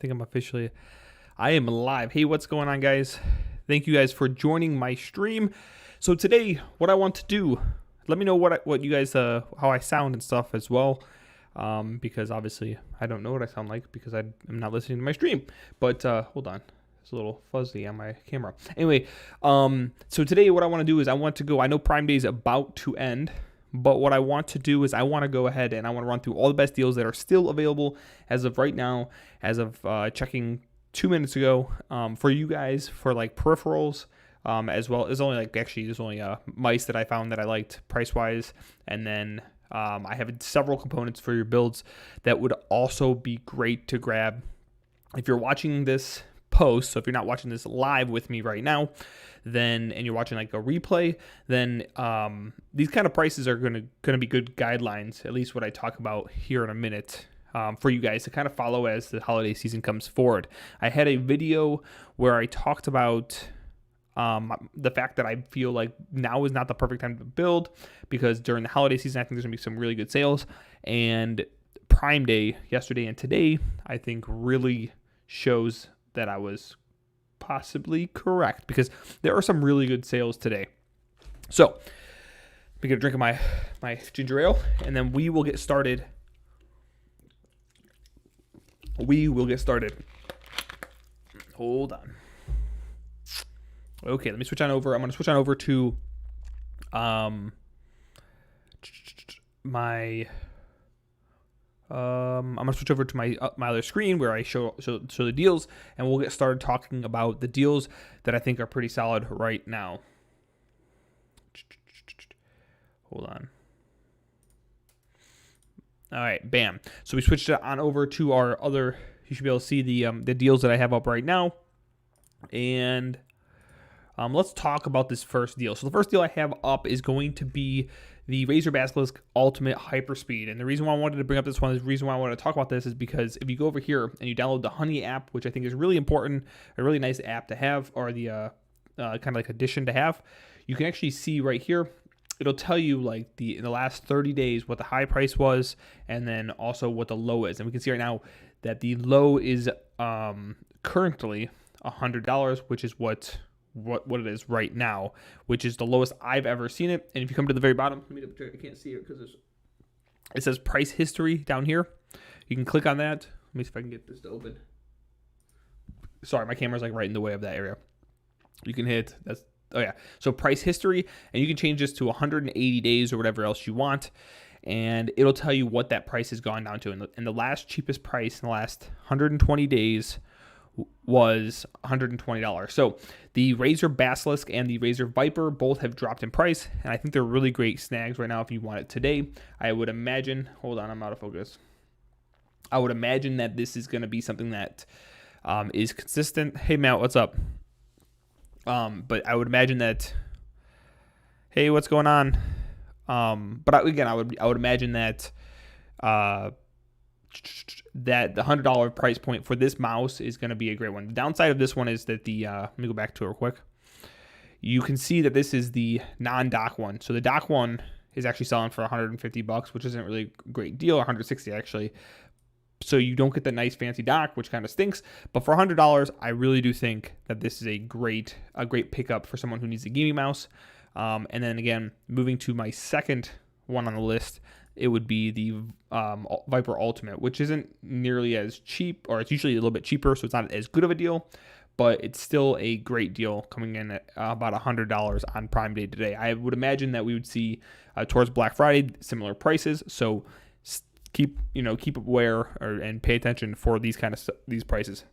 think I am live. Hey, what's going on, guys? Thank you guys for joining my stream. So today, what I want to do, let me know what you guys, how I sound and stuff as well. Because obviously I don't know what I sound like because I'm not listening to my stream. But hold on, it's a little fuzzy on my camera. Anyway, so today what I want to do is I know Prime Day is about to end. But what I want to do is I want to go ahead and I want to run through all the best deals that are still available as of right now, as of checking 2 minutes ago, for you guys, for like peripherals, as well. There's only mice that I found that I liked price-wise, and then I have several components for your builds that would also be great to grab. If you're watching this post, so if you're not watching this live with me right now, and you're watching like a replay, then these kind of prices are gonna be good guidelines, at least what I talk about here in a minute, for you guys to kind of follow as the holiday season comes forward. I had a video where I talked about the fact that I feel like now is not the perfect time to build because during the holiday season I think there's gonna be some really good sales, and Prime Day yesterday and today I think really shows that I was possibly correct because there are some really good sales today. So let me get a drink of my ginger ale and then we will get started. Hold on. Okay, let me switch on over. I'm going to switch on over to my I'm gonna switch over to my other screen where I show the deals, and we'll get started talking about the deals that I think are pretty solid right now. Hold on. All right, bam. So we switched it on over to our other. You should be able to see the deals that I have up right now, and let's talk about this first deal. So the first deal I have up is going to be the Razer Basilisk Ultimate Hyperspeed. And the reason why I wanted to bring up this one, the reason why I wanted to talk about this is because if you go over here and you download the Honey app, which I think is really important, a really nice app to have, or the kind of like addition to have, you can actually see right here, it'll tell you like in the last 30 days what the high price was and then also what the low is. And we can see right now that the low is currently $100, which is what it is right now, which is the lowest I've ever seen it. And if you come to the very bottom, let me double check. I can't see it because it says price history down here. You can click on that. Let me see if I can get this to open. Sorry, my camera's like right in the way of that area. You can hit so price history, and you can change this to 180 days or whatever else you want, and it'll tell you what that price has gone down to. And the last cheapest price in the last 120 days was $120. So the Razer Basilisk and the Razer Viper both have dropped in price, and I think they're really great snags right now if you want it today. I would imagine, hold on, I'm out of focus. I would imagine that this is going to be something that is consistent. Hey Matt, what's up? But I would imagine that, hey, what's going on? But I would imagine that that the $100 price point for this mouse is going to be a great one. The downside of this one is that let me go back to it real quick. You can see that this is the non-dock one. So the dock one is actually selling for $150, which isn't really a great deal, 160 actually. So you don't get the nice fancy dock, which kind of stinks. But for $100, I really do think that this is a great pickup for someone who needs a gaming mouse. And then again, moving to my second one on the list, it would be the Viper Ultimate, which isn't nearly as cheap, or it's usually a little bit cheaper, so it's not as good of a deal, but it's still a great deal coming in at about $100 on Prime Day today. I would imagine that we would see towards Black Friday similar prices, so keep aware and pay attention for these prices.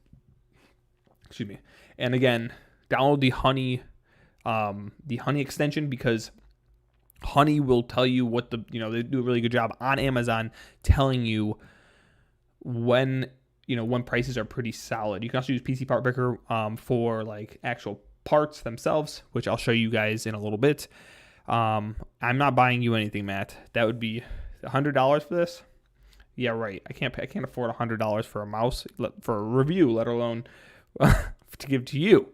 Excuse me. And again, download the Honey extension because Honey will tell you what they do a really good job on Amazon telling you when prices are pretty solid. You can also use PC Part Picker for like actual parts themselves, which I'll show you guys in a little bit. I'm not buying you anything, Matt. That would be $100 for this. Yeah, right. I can't afford $100 for a mouse for a review, let alone to give to you.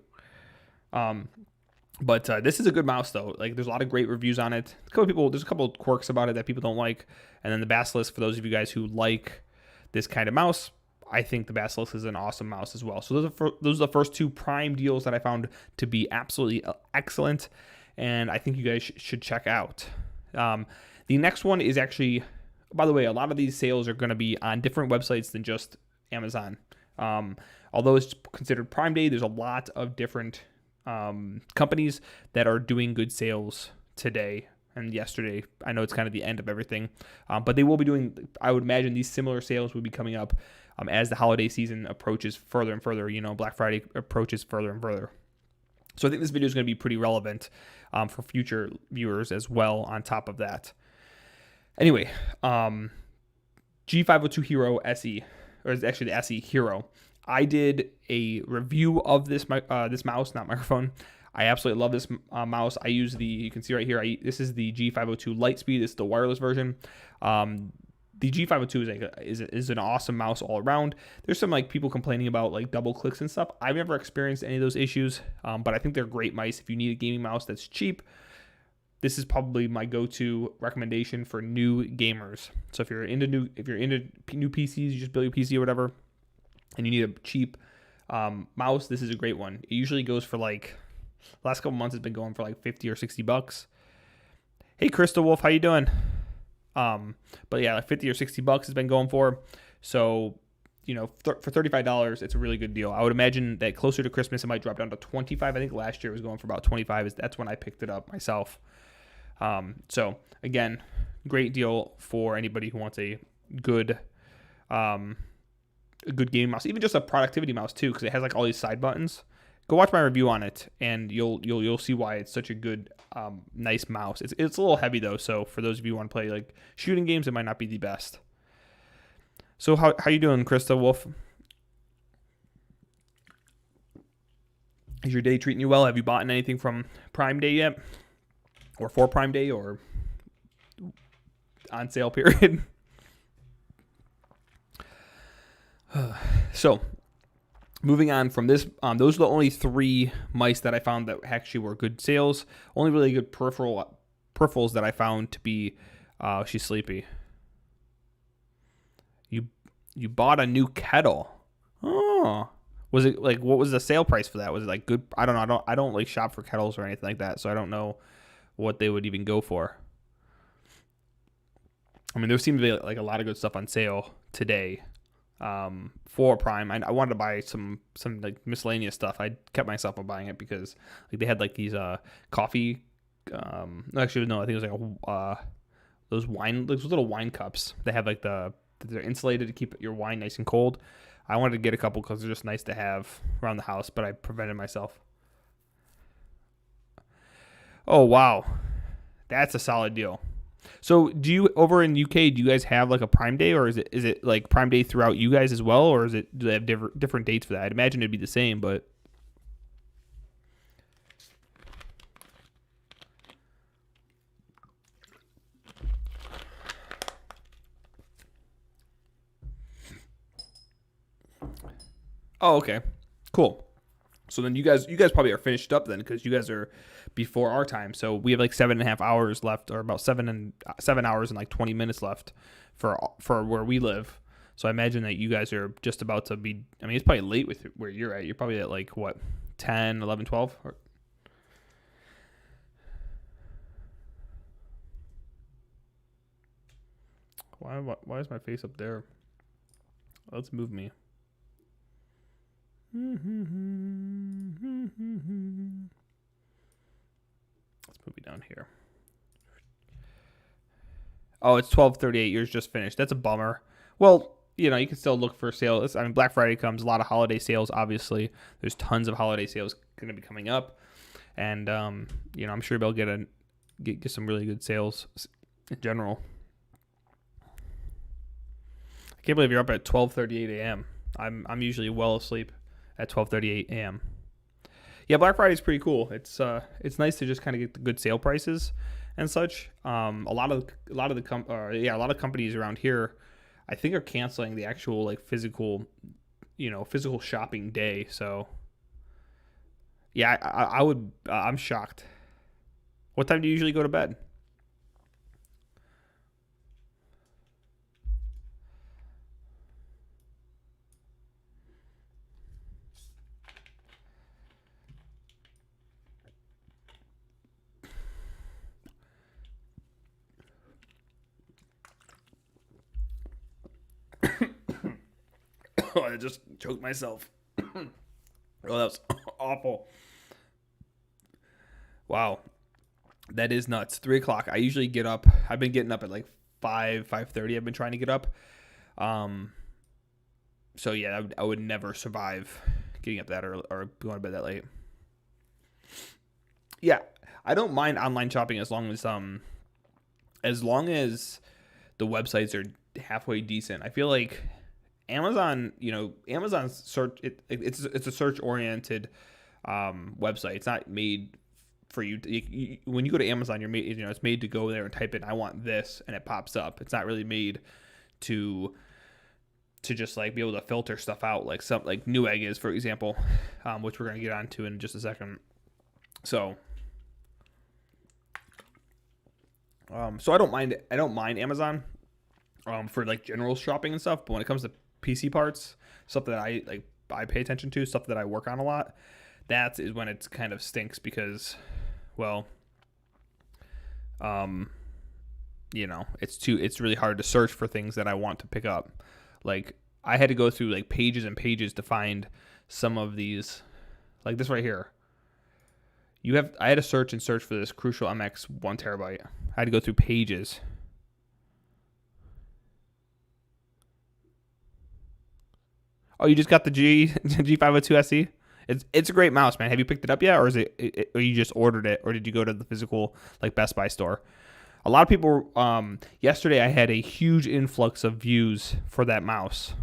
But this is a good mouse, though. Like, there's a lot of great reviews on it. There's a couple of quirks about it that people don't like. And then the Basilisk, for those of you guys who like this kind of mouse, I think the Basilisk is an awesome mouse as well. So those are the first two Prime deals that I found to be absolutely excellent, and I think you guys should check out. The next one is actually, by the way, a lot of these sales are going to be on different websites than just Amazon. Although it's considered Prime Day, there's a lot of different companies that are doing good sales today and yesterday. I know it's kind of the end of everything, but they will be doing, I would imagine these similar sales will be coming up as the holiday season approaches further and further. Black Friday approaches further and further. So I think this video is going to be pretty relevant for future viewers as well on top of that. Anyway, G502 Hero SE, or it's actually the SE Hero. I did a review of this mouse, not microphone. I absolutely love this mouse. I use you can see right here, this is the G502 Lightspeed. This is the wireless version. The G502 is an awesome mouse all around. There's some people complaining about double clicks and stuff. I've never experienced any of those issues, but I think they're great mice. If you need a gaming mouse that's cheap, this is probably my go-to recommendation for new gamers. So if you're into new PCs, you just build your PC or whatever, and you need a cheap mouse, this is a great one. It usually goes for last couple months, it's been going for $50 or $60. Hey, Crystal Wolf, how you doing? But yeah, $50 or $60 has been going for. So, for $35, it's a really good deal. I would imagine that closer to Christmas, it might drop down to $25. I think last year it was going for about $25. That's when I picked it up myself. So again, great deal for anybody who wants a good gaming mouse, even just a productivity mouse too, because it has all these side buttons. Go watch my review on it, and you'll see why it's such a good, nice mouse. It's a little heavy though, so for those of you who want to play shooting games, it might not be the best. So how you doing, Krista Wolf? Is your day treating you well? Have you bought anything from Prime Day yet, or for Prime Day, or on sale period? So, moving on from this, those are the only three mice that I found that actually were good sales. Only really good peripherals that I found to be. She's sleepy. You bought a new kettle. Oh, was it what was the sale price for that? Was it good? I don't know. I don't shop for kettles or anything like that, so I don't know what they would even go for. I mean, there seemed to be a lot of good stuff on sale today. For Prime, I wanted to buy some miscellaneous stuff. I kept myself from buying it because they had these coffee. Actually, no, I think it was those little wine cups. They have they're insulated to keep your wine nice and cold. I wanted to get a couple because they're just nice to have around the house, but I prevented myself. Oh wow, that's a solid deal. So do you, over in UK, do you guys have a Prime Day, or is it Prime Day throughout you guys as well, or do they have different dates for that? I'd imagine it'd be the same, but oh, okay, cool. So then you guys probably are finished up then, because you guys are before our time. So we have 7.5 hours left, or about 7 hours and 20 minutes left for where we live. So I imagine that you guys are just about to be. I mean, it's probably late with where you're at. You're probably at 10, 11, 12. Why is my face up there? Let's move me. Let's move it down here. Oh, it's 12:38. Yours just finished. That's a bummer. Well, you can still look for sales. I mean, Black Friday comes, a lot of holiday sales. Obviously, there's tons of holiday sales going to be coming up, and I'm sure they'll get some really good sales in general. I can't believe you're up at 12:38 a.m. I'm usually well asleep at 12:38 a.m. Yeah, Black Friday is pretty cool. It's nice to just kind of get the good sale prices and such. A lot of companies around here, I think, are canceling the actual physical shopping day. So yeah, I'm shocked. What time do you usually go to bed? I just choked myself. Oh, that was awful. Wow. That is nuts. 3 o'clock. I usually get up. I've been getting up at like 5:30. I've been trying to get up. So yeah, I would never survive getting up that early or going to bed that late. Yeah, I don't mind online shopping as long as the websites are halfway decent. I feel like Amazon, Amazon's search it's a search oriented website. It's not made for you, when you go to Amazon, you're made, it's made to go there and type in I want this and it pops up. It's not really made to just like be able to filter stuff out like Newegg is, for example, which we're going to get onto in just a second. So I don't mind Amazon for like general shopping and stuff, but when it comes to PC parts, stuff that I pay attention to, stuff that I work on a lot, that is when it kind of stinks because, well, it's really hard to search for things that I want to pick up. Like I had to go through like pages and pages to find some of these, like this right here. I had to search for this Crucial MX 1 terabyte. I had to go through pages. Oh, you just got the G502 SE? It's a great mouse, man. Have you picked it up yet, or or you just ordered it, or did you go to the physical like Best Buy store? A lot of people. Yesterday I had a huge influx of views for that mouse.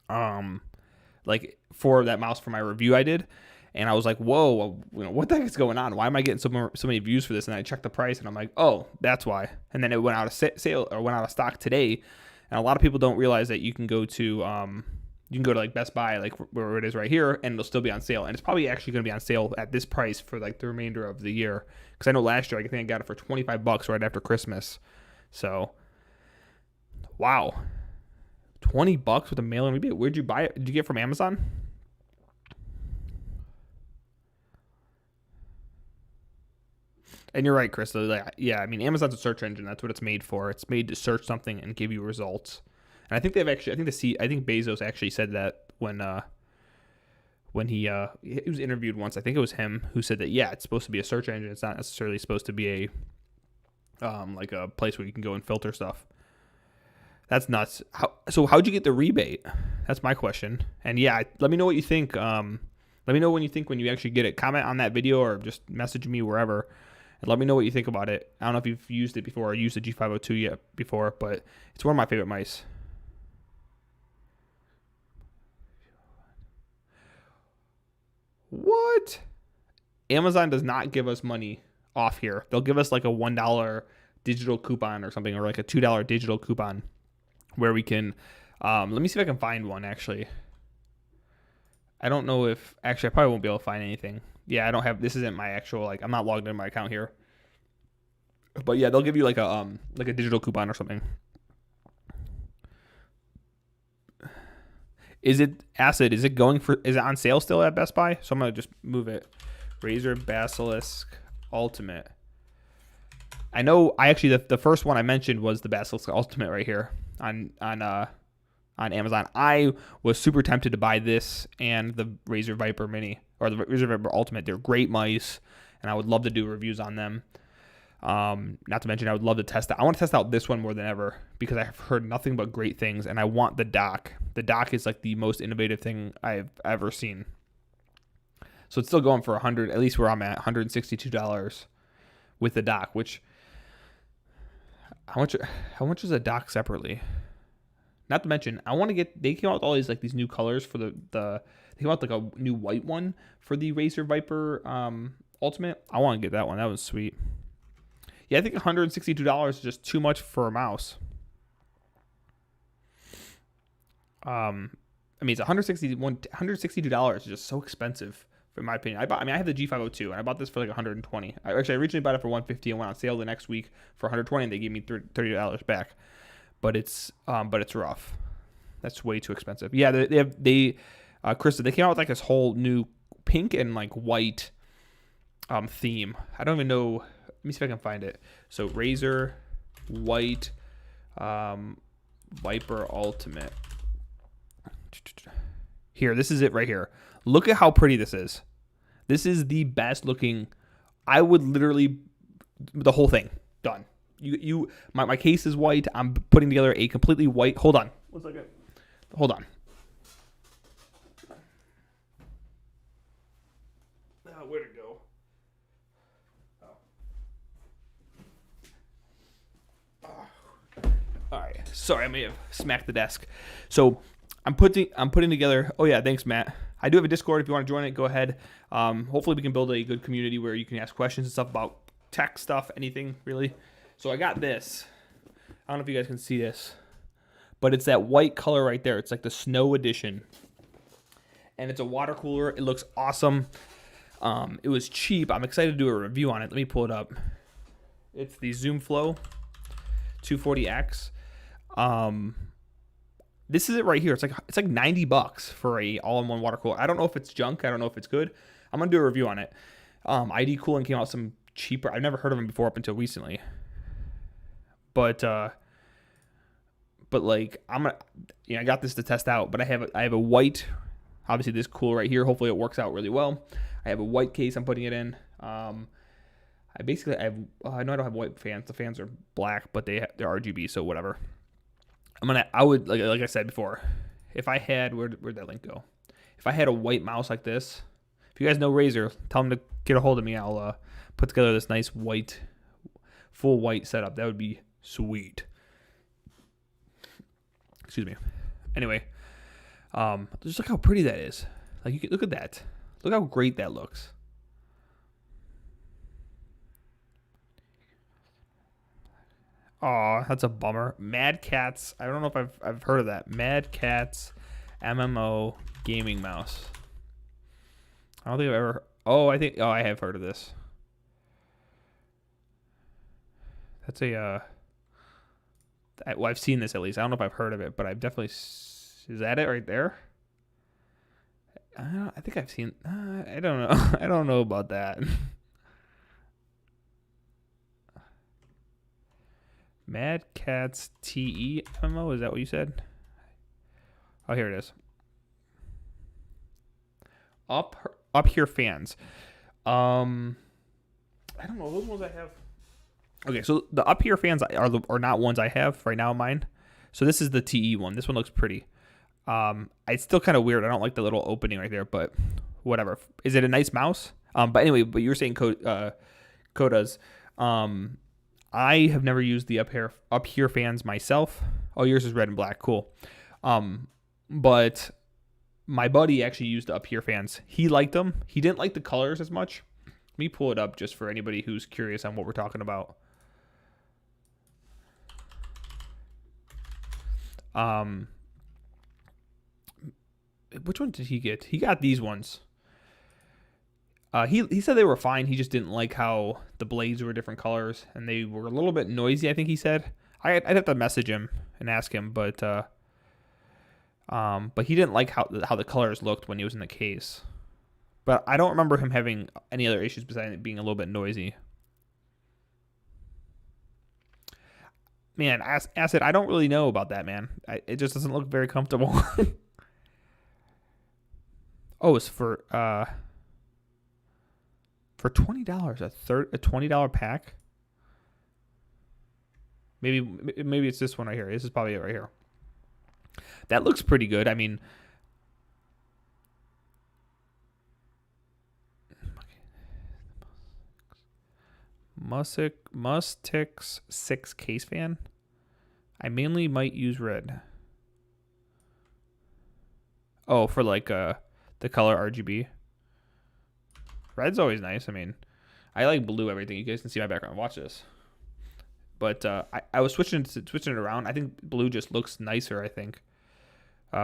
Like for that mouse for my review I did, and I was like, whoa, what the heck is going on? Why am I getting so many views for this? And I checked the price, and I'm like, oh, that's why. And then it went out of sale or went out of stock today. And a lot of people don't realize that you can go to like Best Buy, like where it is right here, and it'll still be on sale. And it's probably actually going to be on sale at this price for like the remainder of the year. Because I know last year I think I got it for $25 right after Christmas. So, wow, $20 with a mailer. Maybe where'd you buy it? Did you get it from Amazon? And you're right, Chris. Yeah, I mean, Amazon's a search engine. That's what it's made for. It's made to search something and give you results. And I think Bezos actually said that when he was interviewed once. I think it was him who said that. Yeah, it's supposed to be a search engine. It's not necessarily supposed to be like a place where you can go and filter stuff. That's nuts. How'd you get the rebate? That's my question. And yeah, let me know what you think. Let me know when you actually get it. Comment on that video or just message me wherever. And let me know what you think about it. I don't know if you've used it before or used the G502 yet before, but it's one of my favorite mice. What? Amazon does not give us money off here. They'll give us like a $1 digital coupon or something, or like a $2 digital coupon where we can, let me see if I can find one actually. I don't know if, actually I probably won't be able to find anything. Yeah, I don't have, this isn't my actual, like I'm not logged into my account here. But yeah, they'll give you like a digital coupon or something. Is it on sale still at Best Buy? So I'm going to just move it. Razer Basilisk Ultimate. I know the first one I mentioned was the Basilisk Ultimate right here on Amazon. I was super tempted to buy this and the Razer Viper Mini or the Razer Viper Ultimate. They're great mice, and I would love to do reviews on them. Not to mention, I would love to test it. I want to test out this one more than ever because I've heard nothing but great things, and I want the dock. The dock is like the most innovative thing I've ever seen. So it's still going for $100, at least where I'm at, $162 with the dock. Which how much is a dock separately? Not to mention, they came out with all these new colors for they came out with like a new white one for the Razer Viper Ultimate. I want to get that one. That was sweet. Yeah, I think $162 is just too much for a mouse. I mean, it's $162 is just so expensive, in my opinion. I have the G502, and I bought this for like $120. I originally bought it for $150 and went on sale the next week for $120, and they gave me $30 back. But it's rough. That's way too expensive. Yeah, Krista, they came out with like this whole new pink and like white theme. I don't even know. Let me see if I can find it. So Razer White Viper Ultimate. Here, this is it right here. Look at how pretty this is. This is the best looking. I would literally, the whole thing, done. My case is white. I'm putting together a completely white. Hold on. 1 second. Hold on. Where'd it go? All right. Sorry, I may have smacked the desk. So I'm putting together. Oh yeah, thanks, Matt. I do have a Discord. If you want to join it, go ahead. Hopefully, we can build a good community where you can ask questions and stuff about tech stuff, anything really. So I got this. I don't know if you guys can see this, but it's that white color right there. It's like the snow edition, and it's a water cooler. It looks awesome. It was cheap. I'm excited to do a review on it. Let me pull it up. It's the Zoom Flow 240X. This is it right here. It's like $90 for a all-in-one water cooler. I don't know if it's junk. I don't know if it's good. I'm gonna do a review on it. ID Cooling came out some cheaper. I've never heard of them before up until recently. But like I got this to test out. But I have a white, obviously this cooler right here. Hopefully it works out really well. I have a white case. I'm putting it in. I know I don't have white fans. The fans are black, but they're RGB, so whatever. I would like I said before, if I had where'd that link go? If I had a white mouse like this, if you guys know Razer, tell them to get a hold of me. I'll put together this nice white, full white setup. That would be sweet. Excuse me. Anyway, just look how pretty that is. Like look at that. Look how great that looks. Oh, that's a bummer. Mad Catz. I don't know if I've heard of that. Mad Catz MMO gaming mouse. I don't think I've ever. Oh, I have heard of this. That's a. Well, I've seen this at least. I don't know if I've heard of it, but I've definitely. Is that it right there? I think I've seen. I don't know. I don't know about that. Mad Catz TE MMO, is that what you said? Oh, here it is. Up here fans. I don't know, those ones I have. Okay, so the up here fans are not ones I have right now in mine. So this is the TE one. This one looks pretty. It's still kind of weird. I don't like the little opening right there, but whatever. Is it a nice mouse? But anyway, but you were saying Kodas. I have never used the up here fans myself. Oh, yours is red and black. Cool. But my buddy actually used the up here fans. He liked them. He didn't like the colors as much. Let me pull it up just for anybody who's curious on what we're talking about. Which one did he get? He got these ones. He said they were fine. He just didn't like how the blades were different colors and they were a little bit noisy, I think he said. I'd have to message him and ask him, but he didn't like how the colors looked when he was in the case. But I don't remember him having any other issues besides it being a little bit noisy. Man, Acid, I don't really know about that, man. It just doesn't look very comfortable. Oh, it's for $20, a $20 pack. Maybe it's this one right here. This is probably it right here. That looks pretty good. I mean, Mustix 6 case fan. I mainly might use red. Oh, for like the color RGB. Red's always nice. I mean, I like blue everything. You guys can see my background. Watch this. But I was switching it around. I think blue just looks nicer, I think.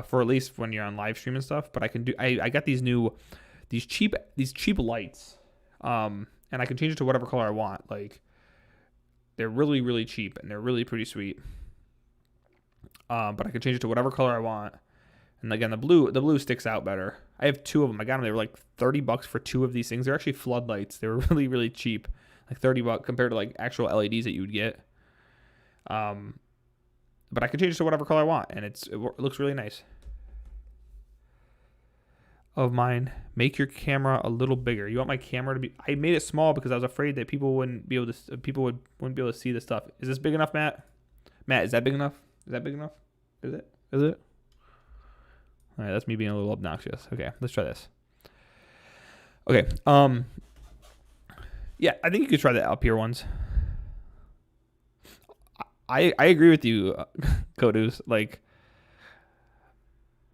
For at least when you're on live stream and stuff. But I got these cheap lights. And I can change it to whatever color I want. Like, they're really, really cheap and they're really pretty sweet. But I can change it to whatever color I want. And again, the blue sticks out better. I have two of them. I got them. They were like $30 for two of these things. They're actually floodlights. They were really, really cheap. Like $30 compared to like actual LEDs that you would get. But I can change it to whatever color I want, and it looks really nice. of mine. Make your camera a little bigger. You want my camera to be? I made it small because I was afraid that people wouldn't be able to. Wouldn't be able to see the stuff. Is this big enough, Matt? Matt, is that big enough? Is that big enough? Is it? Is it? All right, that's me being a little obnoxious. Okay, let's try this. Okay. Yeah, I think you could try the up here ones. I agree with you, Kodus. Like,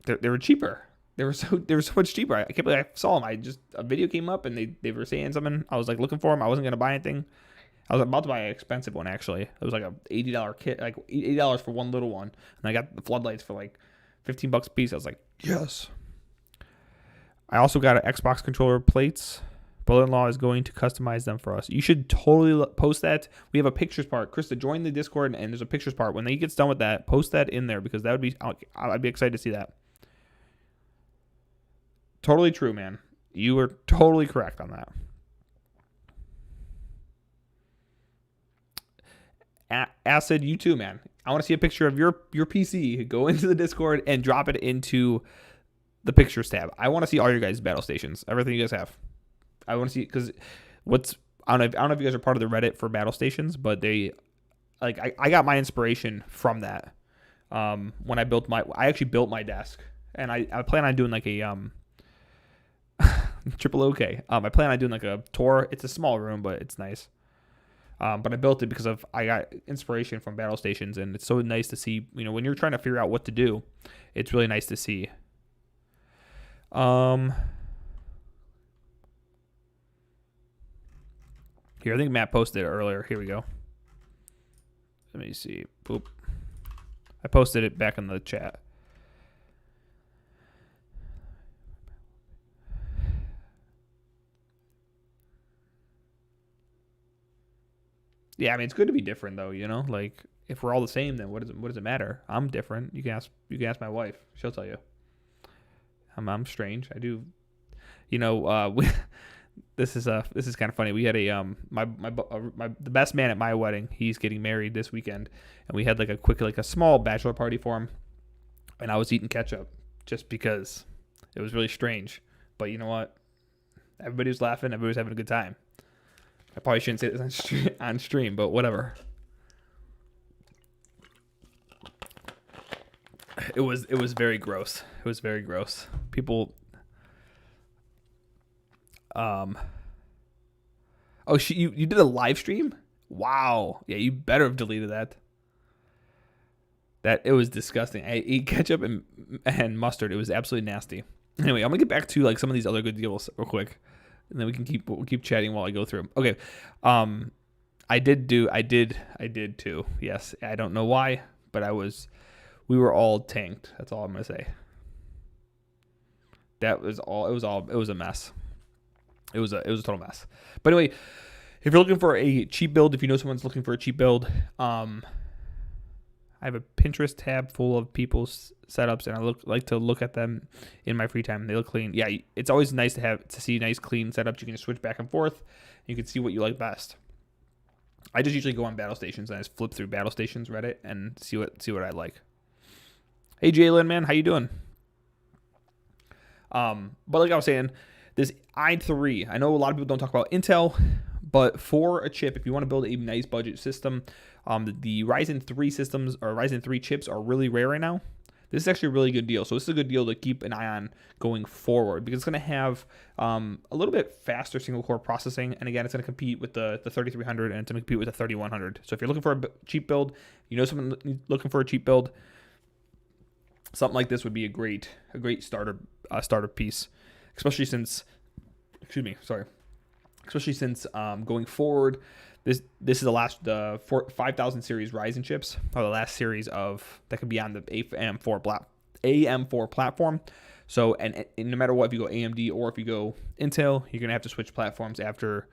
they were cheaper. They were so much cheaper. I can't believe I saw them. A video came up and they were saying something. I was like looking for them. I wasn't gonna buy anything. I was about to buy an expensive one actually. It was like a $80 kit, like $80 for one little one, and I got the floodlights for like $15 a piece. I was like, yes. I also got an Xbox controller plates. Brother-in-law is going to customize them for us. You should totally post that. We have a pictures part. Krista, join the Discord, and there's a pictures part. When he gets done with that, post that in there because that would be. I'd be excited to see that. Totally true, man. You were totally correct on that. Acid, you too, man. I want to see a picture of your PC. Go into the Discord and drop it into the pictures tab. I want to see all your guys' battle stations. Everything you guys have. I want to see because I don't know if you guys are part of the Reddit for battle stations, but I got my inspiration from that. When I actually built my desk, and I plan on doing like a triple OK. I plan on doing like a tour. It's a small room, but it's nice. But I built it because I got inspiration from battle stations, and it's so nice to see. You know, when you're trying to figure out what to do, it's really nice to see. Here, I think Matt posted it earlier. Here we go. Let me see. Boop. I posted it back in the chat. Yeah, I mean, it's good to be different, though, you know? Like, if we're all the same, then what does it matter? I'm different. You can ask my wife. She'll tell you. I'm strange. I do, you know, this is kind of funny. We had the best man at my wedding. He's getting married this weekend, and we had like a small bachelor party for him. And I was eating ketchup just because it was really strange. But you know what? Everybody was laughing. Everybody was having a good time. I probably shouldn't say this on stream, but whatever. It was very gross. It was very gross. People. Oh, you did a live stream? Wow. Yeah, you better have deleted that. It was disgusting. I ate ketchup and mustard. It was absolutely nasty. Anyway, I'm gonna get back to like some of these other good deals real quick, and then we can keep chatting while I go through them. Okay. I did too. Yes. I don't know why, but we were all tanked. That's all I'm gonna say. That was all. It was a mess. It was a total mess. But anyway, if you're looking for a cheap build, if you know someone's looking for a cheap build, I have a Pinterest tab full of people's setups, and I like to look at them in my free time. They look clean. Yeah, it's always nice to see nice clean setups. You can just switch back and forth. You can see what you like best. I just usually go on battle stations and I just flip through battle stations Reddit and see what I like. Hey Jalen, man, how you doing? But like I was saying, this i3, I know a lot of people don't talk about Intel, but for a chip, if you want to build a nice budget system, the Ryzen 3 systems or Ryzen 3 chips are really rare right now. This is actually a really good deal. So this is a good deal to keep an eye on going forward because it's going to have a little bit faster single core processing. And again, it's going to compete with the 3300 and it's going to compete with the 3100. So if you're looking for a cheap build, you know someone looking for a cheap build, something like this would be a great starter piece, especially since going forward, this is the 5000 series Ryzen chips are the last series that could be on the AM4 platform. So and no matter what, if you go AMD or if you go Intel, you're gonna have to switch platforms after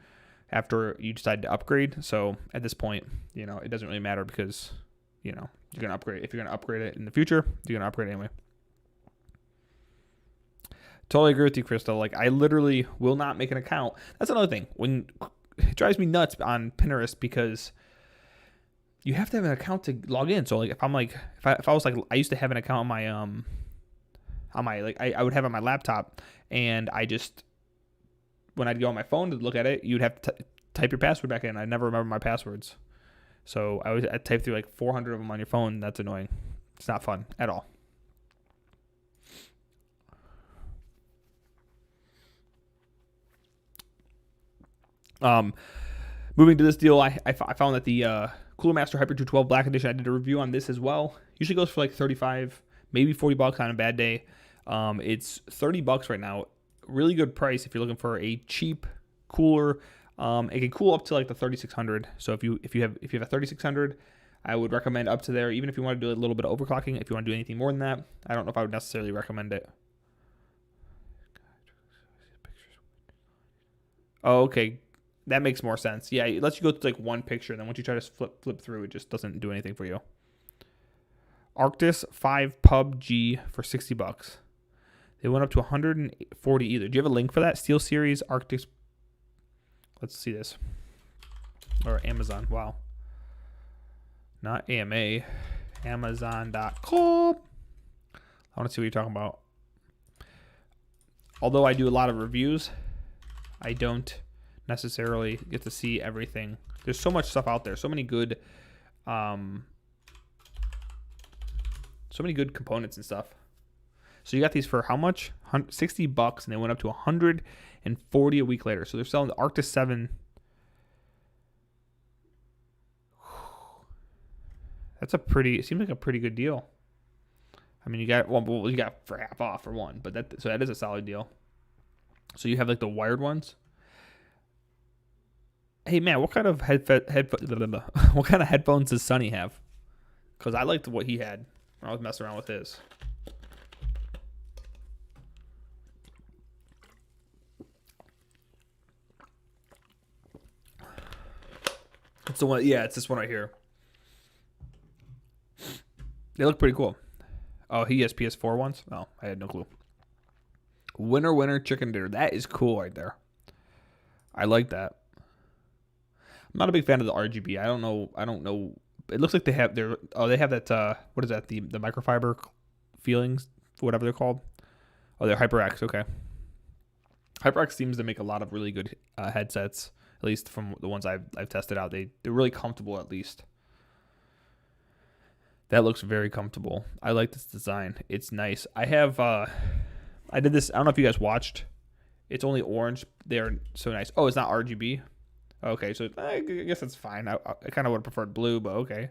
you decide to upgrade. So at this point, you know, it doesn't really matter because, you know, you're gonna upgrade. If you're gonna upgrade it in the future, you're gonna upgrade anyway. Totally agree with you, Crystal. Like, I literally will not make an account. That's another thing. It drives me nuts on Pinterest because you have to have an account to log in. So, like, if I used to have an account on on my, like, I would have it on my laptop, and I just, when I'd go on my phone to look at it, you'd have to type your password back in. I never remember my passwords. So I type through like 400 of them on your phone. That's annoying. It's not fun at all. Moving to this deal, I found that the Cooler Master Hyper 212 Black Edition, I did a review on this as well. Usually goes for like 35, maybe 40 bucks on a bad day. It's 30 bucks right now. Really good price if you're looking for a cheap cooler. It can cool up to like the 3600. So if you have a 3600, I would recommend up to there. Even if you want to do a little bit of overclocking, if you want to do anything more than that, I don't know if I would necessarily recommend it. Oh, okay. That makes more sense. Yeah, it lets you go to like one picture, and then once you try to flip through, it just doesn't do anything for you. Arctis 5 PUBG for 60 bucks. They went up to 140 either. Do you have a link for that? Steel Series Arctis. Let's see this. Or Amazon. Wow. Not AMA. Amazon.com. I want to see what you're talking about. Although I do a lot of reviews, I don't necessarily get to see everything. There's so much stuff out there. So many good components and stuff. So you got these for how much? 60 bucks, and they went up to 140 a week later. So they're selling the Arctis 7. That's it seems like a pretty good deal. I mean, you got for half off for one, but that is a solid deal. So you have like the wired ones. Hey man, what kind of what kind of headphones does Sonny have? Because I liked what he had when I was messing around with his. It's the one. Yeah, it's this one right here. They look pretty cool. Oh, he has PS4 ones? Oh, I had no clue. Winner chicken dinner. That is cool right there. I like that. I'm not a big fan of the RGB. I don't know. It looks like they have they have that what is that? The microfiber feelings, whatever they're called. Oh, they're HyperX. Okay. HyperX seems to make a lot of really good headsets, at least from the ones I've tested out. They're really comfortable, at least. That looks very comfortable. I like this design. It's nice. I did this. I don't know if you guys watched. It's only orange. They're so nice. Oh, it's not RGB. Okay, so I guess that's fine. I kind of would have preferred blue, but okay.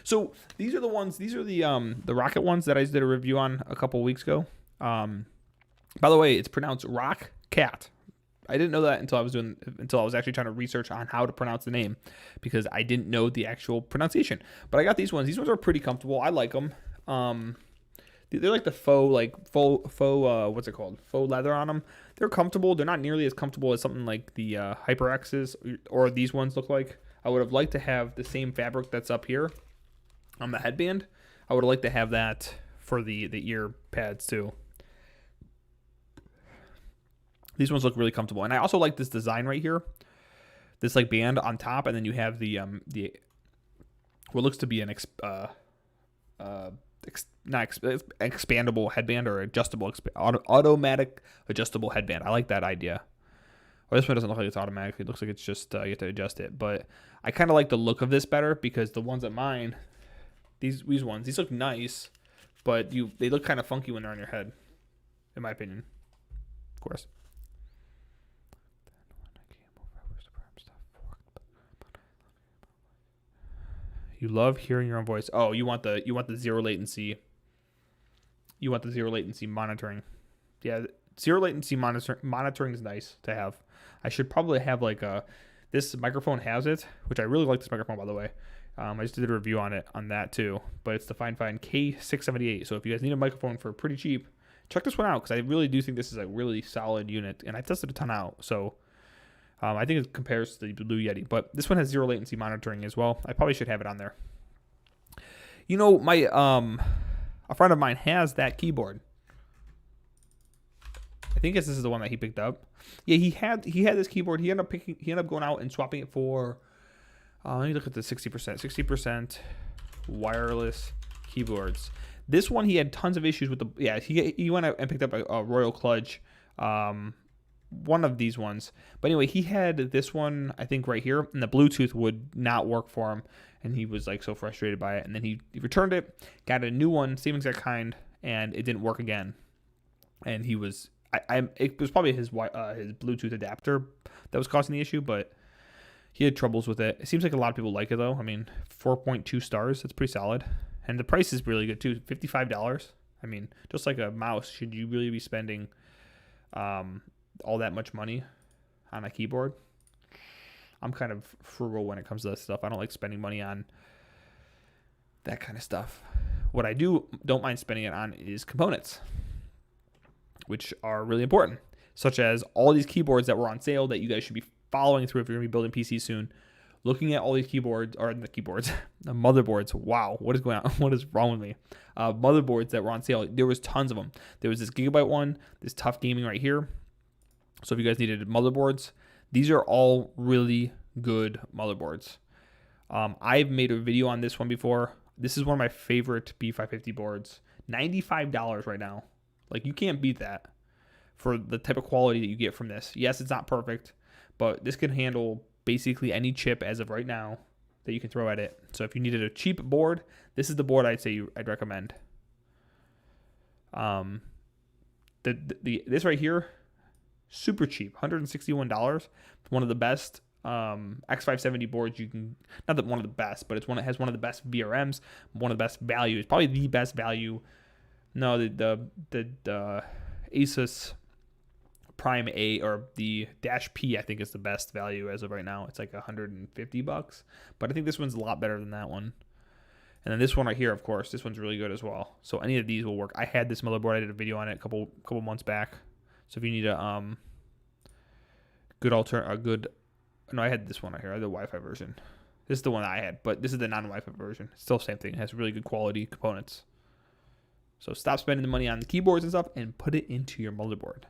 So these are the ones. These are the Rocket ones that I did a review on a couple weeks ago. By the way, it's pronounced Rock Cat. I didn't know that until I was actually trying to research on how to pronounce the name, because I didn't know the actual pronunciation. But I got these ones. These ones are pretty comfortable. I like them. They're like the faux what's it called? Faux leather on them. They're comfortable. They're not nearly as comfortable as something like the HyperX's or these ones look like. I would have liked to have the same fabric that's up here on the headband. I would have liked to have that for the ear pads too. These ones look really comfortable, and I also like this design right here. This like band on top, and then you have the what looks to be an expandable headband or automatic adjustable headband. I like that idea. Well, this one doesn't look like it's automatic. It looks like it's just you have to adjust it. But I kind of like the look of this better, because the ones at mine, these look nice, but they look kind of funky when they're on your head, in my opinion. Of course. You love hearing your own voice. Oh, you want the zero latency. You want the zero latency monitoring. Yeah, zero latency monitoring is nice to have. I should probably have this microphone has it, which I really like this microphone, by the way. I just did a review on that too, but it's the Fine K678. So if you guys need a microphone for pretty cheap, check this one out, because I really do think this is a really solid unit, and I tested a ton out. So I think it compares to the Blue Yeti, but this one has zero latency monitoring as well. I probably should have it on there. You know, my a friend of mine has that keyboard. I think this is the one that he picked up. Yeah, he had this keyboard. He ended up going out and swapping it for. Let me look at the 60% wireless keyboards. This one he had tons of issues with the. Yeah, he went out and picked up a Royal Clutch, one of these ones. But anyway, he had this one I think right here, and the Bluetooth would not work for him, and he was like so frustrated by it. And then he returned it, got a new one, same exact kind, and it didn't work again. And he was. It was probably his Bluetooth adapter that was causing the issue, but he had troubles with it. It seems like a lot of people like it though. I mean, 4.2 stars. That's pretty solid. And the price is really good too, $55. I mean, just like a mouse, should you really be spending all that much money on a keyboard? I'm kind of frugal when it comes to that stuff. I don't like spending money on that kind of stuff. What I don't mind spending it on is components, which are really important, such as all these keyboards that were on sale that you guys should be following through if you're going to be building PCs soon. Looking at all these keyboards, or the keyboards, the motherboards. Wow, what is going on? What is wrong with me? Motherboards that were on sale. There was tons of them. There was this Gigabyte one, this Tough Gaming right here. So if you guys needed motherboards, these are all really good motherboards. I've made a video on this one before. This is one of my favorite B550 boards. $95 right now. Like, you can't beat that for the type of quality that you get from this. Yes, it's not perfect, but this can handle basically any chip as of right now that you can throw at it. So if you needed a cheap board, this is the board I'd recommend. This right here, super cheap, $161. One of the best X570 boards you can, not that one of the best, but it has one of the best VRMs, one of the best values, probably the best value. No, the Asus Prime A, or the Dash P, I think is the best value as of right now. It's like $150, but I think this one's a lot better than that one. And then this one right here, of course, this one's really good as well. So any of these will work. I had this motherboard. I did a video on it a couple months back. So if you need a no, I had this one right here. I had the Wi-Fi version. This is the one I had, but this is the non-Wi-Fi version. It's still the same thing. It has really good quality components. So stop spending the money on the keyboards and stuff and put it into your motherboard.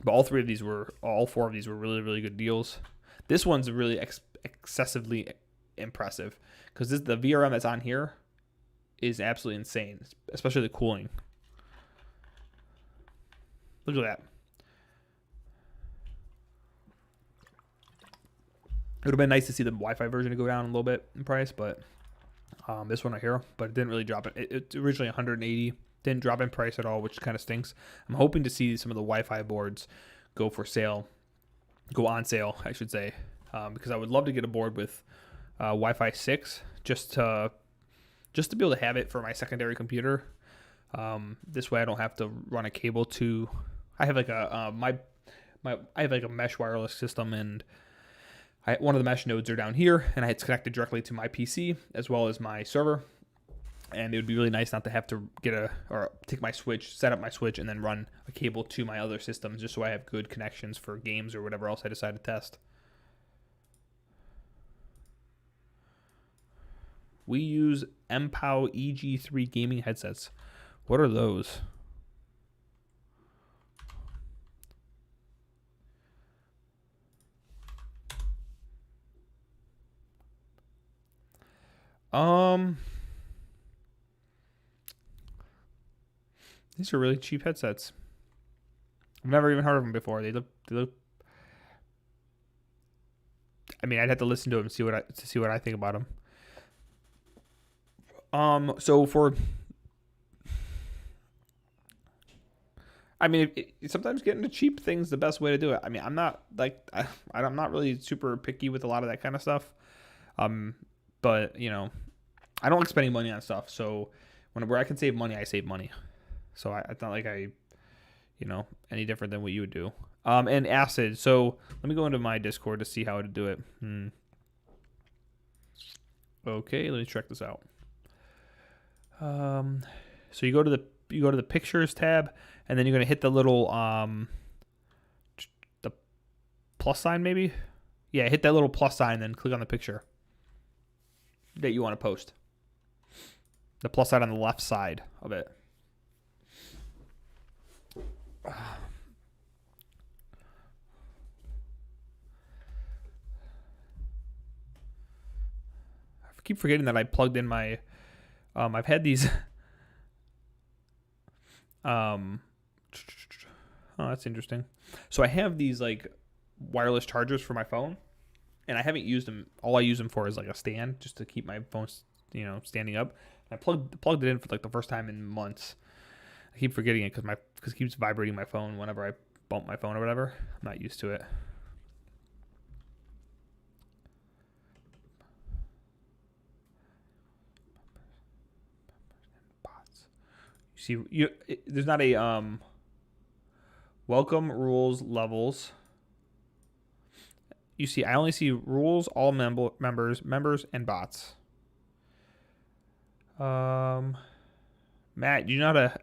But all four of these were really, really good deals. This one's really excessively impressive because the VRM that's on here is absolutely insane, especially the cooling. Look at that. It would have been nice to see the Wi-Fi version go down a little bit in price, but this one right here, but it didn't really drop it. It's originally $180. Didn't drop in price at all, which kind of stinks. I'm hoping to see some of the Wi-Fi boards go on sale, I should say, because I would love to get a board with Wi-Fi 6 just to be able to have it for my secondary computer. This way, I don't have to run a cable to. I have like I have like a mesh wireless system, and one of the mesh nodes are down here, and it's connected directly to my PC as well as my server. And it would be really nice not to have to take my switch, set up my switch, and then run a cable to my other systems, just so I have good connections for games or whatever else I decide to test. We use MPOW EG3 gaming headsets. What are those? These are really cheap headsets. I've never even heard of them before. They look. I mean, I'd have to listen to them to see what I think about them. Sometimes getting the cheap things the best way to do it. I mean, I'm not really super picky with a lot of that kind of stuff. But I don't like spending money on stuff. So where I can save money, I save money. So it's not like any different than what you would do. And acid. So let me go into my Discord to see how to do it. Okay, let me check this out. So you go to the pictures tab, and then you're gonna hit the little the plus sign maybe. Yeah, hit that little plus sign, then click on the picture that you want to post. The plus sign on the left side of it. I keep forgetting that I plugged in my. I've had these. Oh, that's interesting. So I have these like wireless chargers for my phone, and I haven't used them. All I use them for is like a stand, just to keep my phone, standing up. I plugged it in for like the first time in months. I keep forgetting it because it keeps vibrating my phone whenever I bump my phone or whatever. I'm not used to it. You see, there's not a welcome rules levels. You see, I only see rules, all members, and bots. Matt, you know how to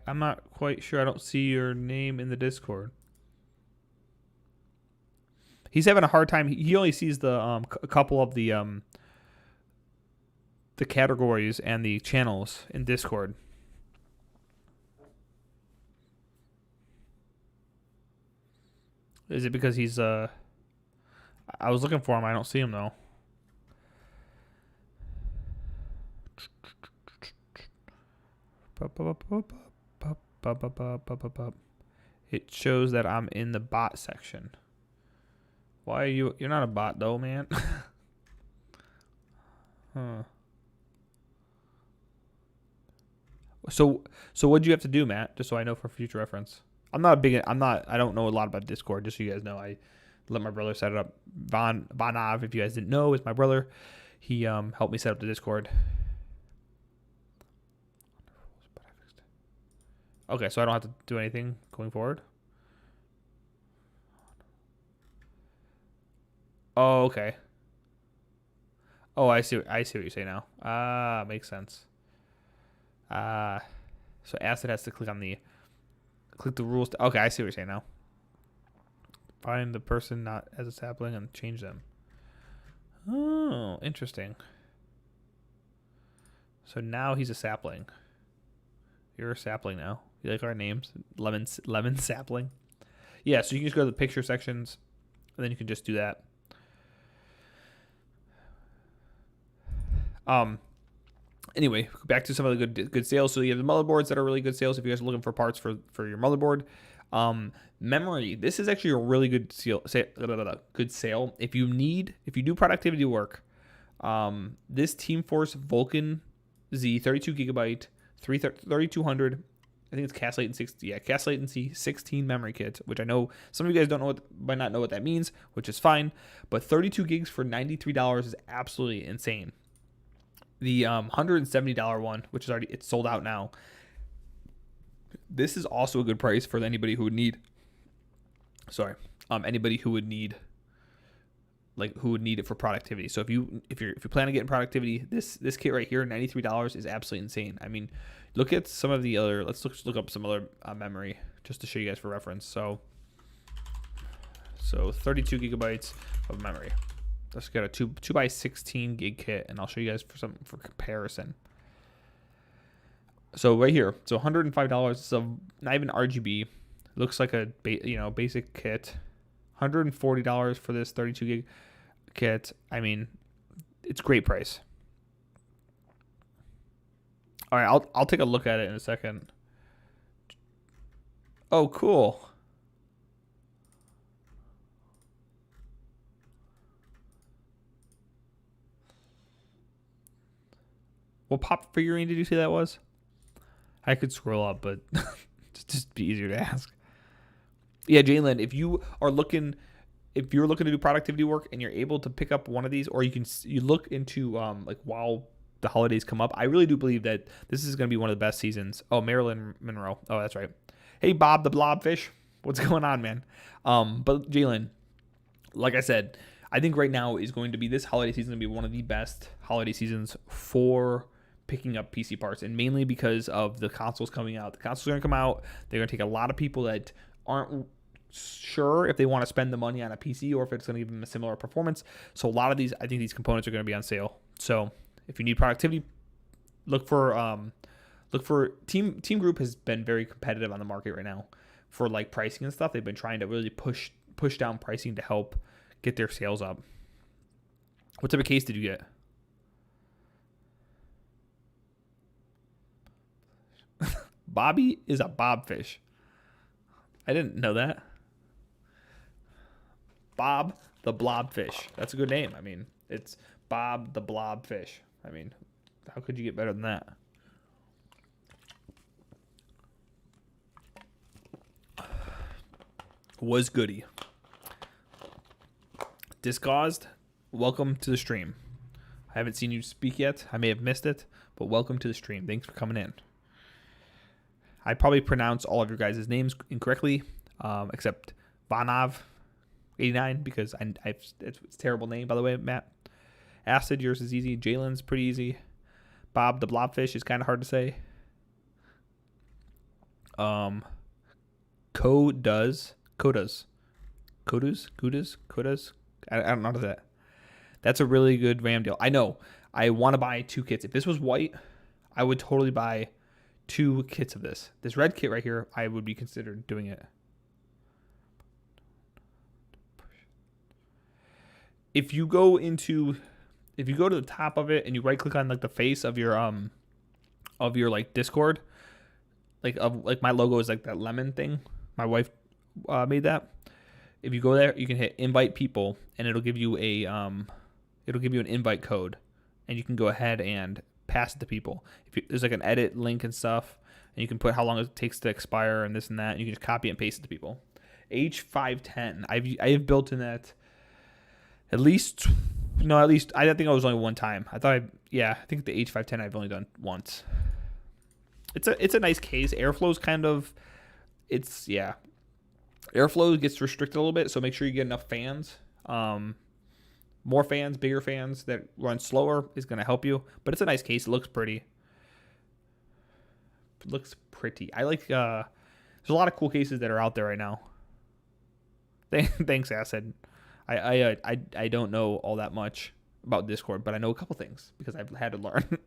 I'm not quite sure. I don't see your name in the Discord. He's having a hard time. He only sees the a couple of the categories and the channels in Discord. Is it because he's I was looking for him. I don't see him though. It shows that I'm in the bot section. Why are you? You're not a bot though, man. Huh. So what do you have to do, Matt? Just so I know for future reference. I don't know a lot about Discord. Just so you guys know, I let my brother set it up. Vonov, if you guys didn't know, is my brother. He helped me set up the Discord. Okay, so I don't have to do anything going forward. Oh, okay. Oh, I see what you're saying now. Ah, makes sense. So Acid has to click the rules. Okay, I see what you're saying now. Find the person not as a sapling and change them. Oh, interesting. So now he's a sapling. You're a sapling now. You like our names? Lemon sapling. Yeah, so you can just go to the picture sections, and then you can just do that. Anyway, back to some of the good sales. So you have the motherboards that are really good sales if you guys are looking for parts for your motherboard. Memory. This is actually a really good sale. Good sale. If you do productivity work, this Team Force Vulcan Z 32 gigabyte 3200. I think it's cast latency 16 memory kit, which I know some of you guys might not know what that means, which is fine. But 32 gigs for $93 is absolutely insane. The $170 one, which is it's sold out now. This is also a good price for anybody who would need. Anybody who would need it for productivity. So if you plan on getting productivity, this kit right here, $93 is absolutely insane. I mean, look at some of the other. Let's look up some other memory just to show you guys for reference. So 32 gigabytes of memory. Let's get a 2x16 gig kit, and I'll show you guys for comparison. So right here, so $105. It's not even RGB. Looks like a basic kit. $140 for this 32 gig kit. I mean, it's a great price. All right, I'll take a look at it in a second. Oh, cool. What pop figurine did you say that was? I could scroll up, but just be easier to ask. Yeah, Jalen, if you're looking to do productivity work and you're able to pick up one of these, or you look into while the holidays come up, I really do believe that this is going to be one of the best seasons. Oh, Marilyn Monroe. Oh, that's right. Hey, Bob the Blobfish. What's going on, man? But Jalen, like I said, I think right now is going to be this holiday season going to be one of the best holiday seasons for picking up PC parts, and mainly because of the consoles coming out. The consoles are going to come out. They're going to take a lot of people that aren't sure if they want to spend the money on a PC or if it's going to give them a similar performance. So a lot of these, I think these components are going to be on sale. So If you need productivity, look for Team Group has been very competitive on the market right now for like pricing and stuff. They've been trying to really push down pricing to help get their sales up. What type of case did you get? Bobby is a bobfish. I didn't know that. Bob the blobfish. That's a good name. I mean, it's Bob the blobfish. I mean, how could you get better than that? Was goody. Discaused, welcome to the stream. I haven't seen you speak yet. I may have missed it, but welcome to the stream. Thanks for coming in. I probably pronounce all of your guys' names incorrectly, except Vanov89, because it's a terrible name, by the way, Matt. Acid, yours is easy. Jalen's pretty easy. Bob the blobfish is kind of hard to say. Kodas. I don't know that. That's a really good RAM deal. I know. I want to buy 2 kits. If this was white, I would totally buy 2 kits of this. This red kit right here, I would be considered doing it. If you go to the top of it and you right click on like the face of your like Discord, like my logo is like that lemon thing. My wife made that. If you go there, you can hit invite people, and it'll give you an invite code, and you can go ahead and pass it to people. There's like an edit link and stuff, and you can put how long it takes to expire and this and that. And you can just copy and paste it to people. H510. I have built in that at least I think it was only one time. I think the H510 I've only done once. It's a nice case. Airflow's Airflow gets restricted a little bit, so make sure you get enough fans. More fans, bigger fans that run slower is going to help you. But it's a nice case. It looks pretty. I like. There's a lot of cool cases that are out there right now. Thanks, Acid. I don't know all that much about Discord, but I know a couple things because I've had to learn.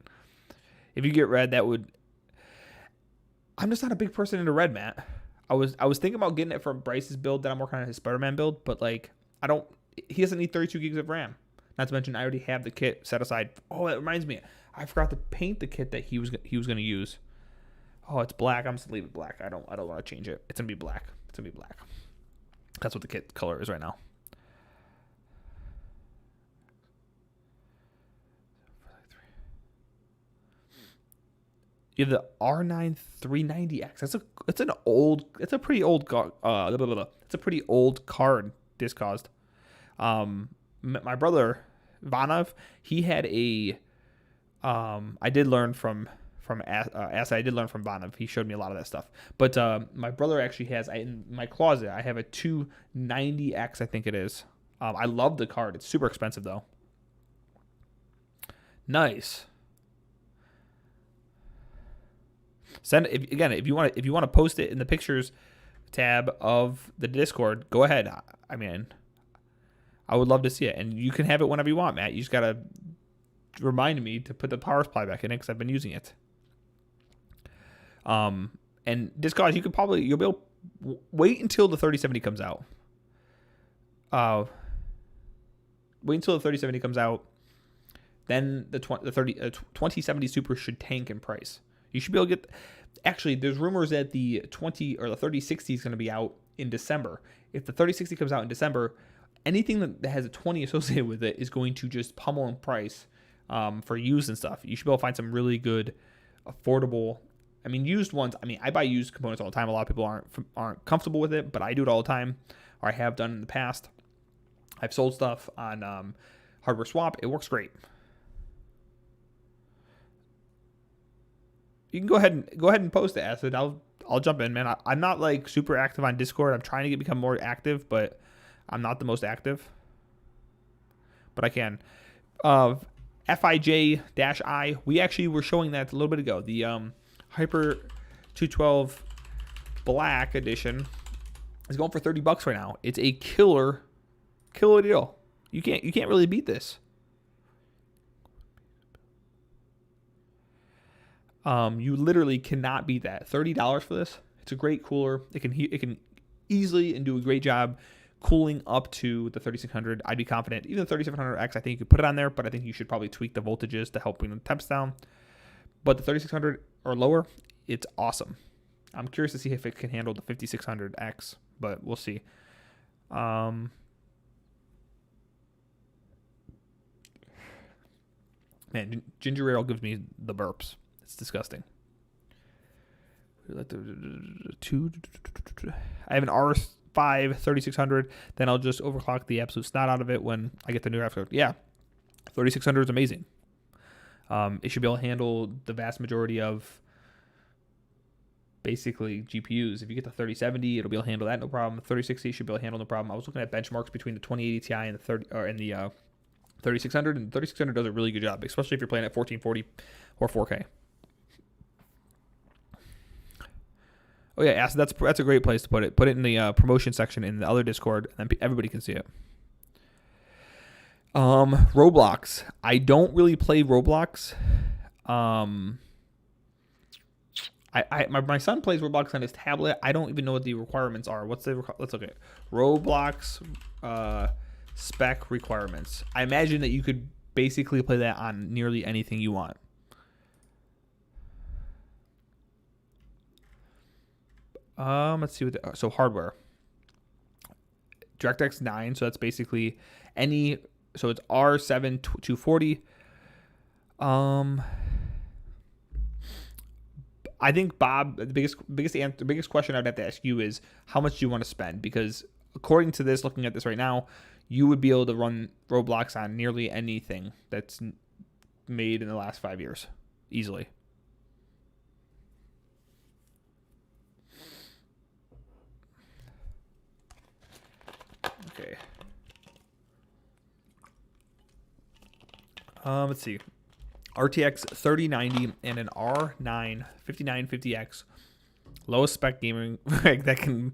If you get red, that would. I'm just not a big person into red, Matt. I was thinking about getting it from Bryce's build that I'm working on, his Spider-Man build, but like he doesn't need 32 gigs of RAM. Not to mention I already have the kit set aside. Oh, that reminds me, I forgot to paint the kit that he was going to use. Oh, it's black. I'm just gonna leave it black. I don't want to change it. It's gonna be black. That's what the kit color is right now. You have the R9 390X. It's a pretty old card. Discaused. My brother Vanov, he had a. I did learn from Asa. I did learn from Vanov. He showed me a lot of that stuff. But my brother actually has in my closet. I have a 290X. I think it is. I love the card. It's super expensive though. Nice. If you want to post it in the pictures tab of the Discord, go ahead. I mean, I would love to see it, and you can have it whenever you want, Matt. You just gotta remind me to put the power supply back in it because I've been using it. And Discord, you'll be able wait until the 3070 comes out. Wait until the 3070 comes out. Then the 2070 Super should tank in price. You should be able to get. Actually, there's rumors that the 3060 is going to be out in December. If the 3060 comes out in December, anything that has a 20 associated with it is going to just pummel in price for used and stuff. You should be able to find some really good, affordable. I mean, used ones. I mean, I buy used components all the time. A lot of people aren't comfortable with it, but I do it all the time, or I have done in the past. I've sold stuff on Hardware Swap. It works great. You can go ahead and post it, Acid. I'll jump in, man. I'm not like super active on Discord. I'm trying to become more active, but I'm not the most active. But I can. FIJ-I. We actually were showing that a little bit ago. The Hyper 212 Black Edition is going for $30 right now. It's a killer deal. You can't really beat this. You literally cannot beat that. $30 for this. It's a great cooler. It can easily and do a great job cooling up to the 3600. I'd be confident. Even the 3700X, I think you could put it on there, but I think you should probably tweak the voltages to help bring the temps down. But the 3600 or lower, it's awesome. I'm curious to see if it can handle the 5600X, but we'll see. Man, ginger ale gives me the burps. It's disgusting. I have an R5 3600. Then I'll just overclock the absolute snot out of it when I get the new graphics card. Yeah, 3600 is amazing. It should be able to handle the vast majority of basically GPUs. If you get the 3070, it'll be able to handle that no problem. The 3060 should be able to handle no problem. I was looking at benchmarks between the 2080 Ti and the 3600, and the 3600 does a really good job, especially if you're playing at 1440 or 4K. Oh yeah, so that's a great place to put it. Put it in the promotion section in the other Discord, and then everybody can see it. Roblox. I don't really play Roblox. My son plays Roblox on his tablet. I don't even know what the requirements are. Let's look at Roblox spec requirements. I imagine that you could basically play that on nearly anything you want. Let's see so hardware. DirectX 9, so that's basically any. So it's R7 240. I think, Bob, the biggest question I'd have to ask you is how much do you want to spend? Because according to this, looking at this right now, you would be able to run Roblox on nearly anything that's made in the last 5 years easily. Okay. Let's see. RTX 3090 and an R9 5950X lowest spec gaming rig that can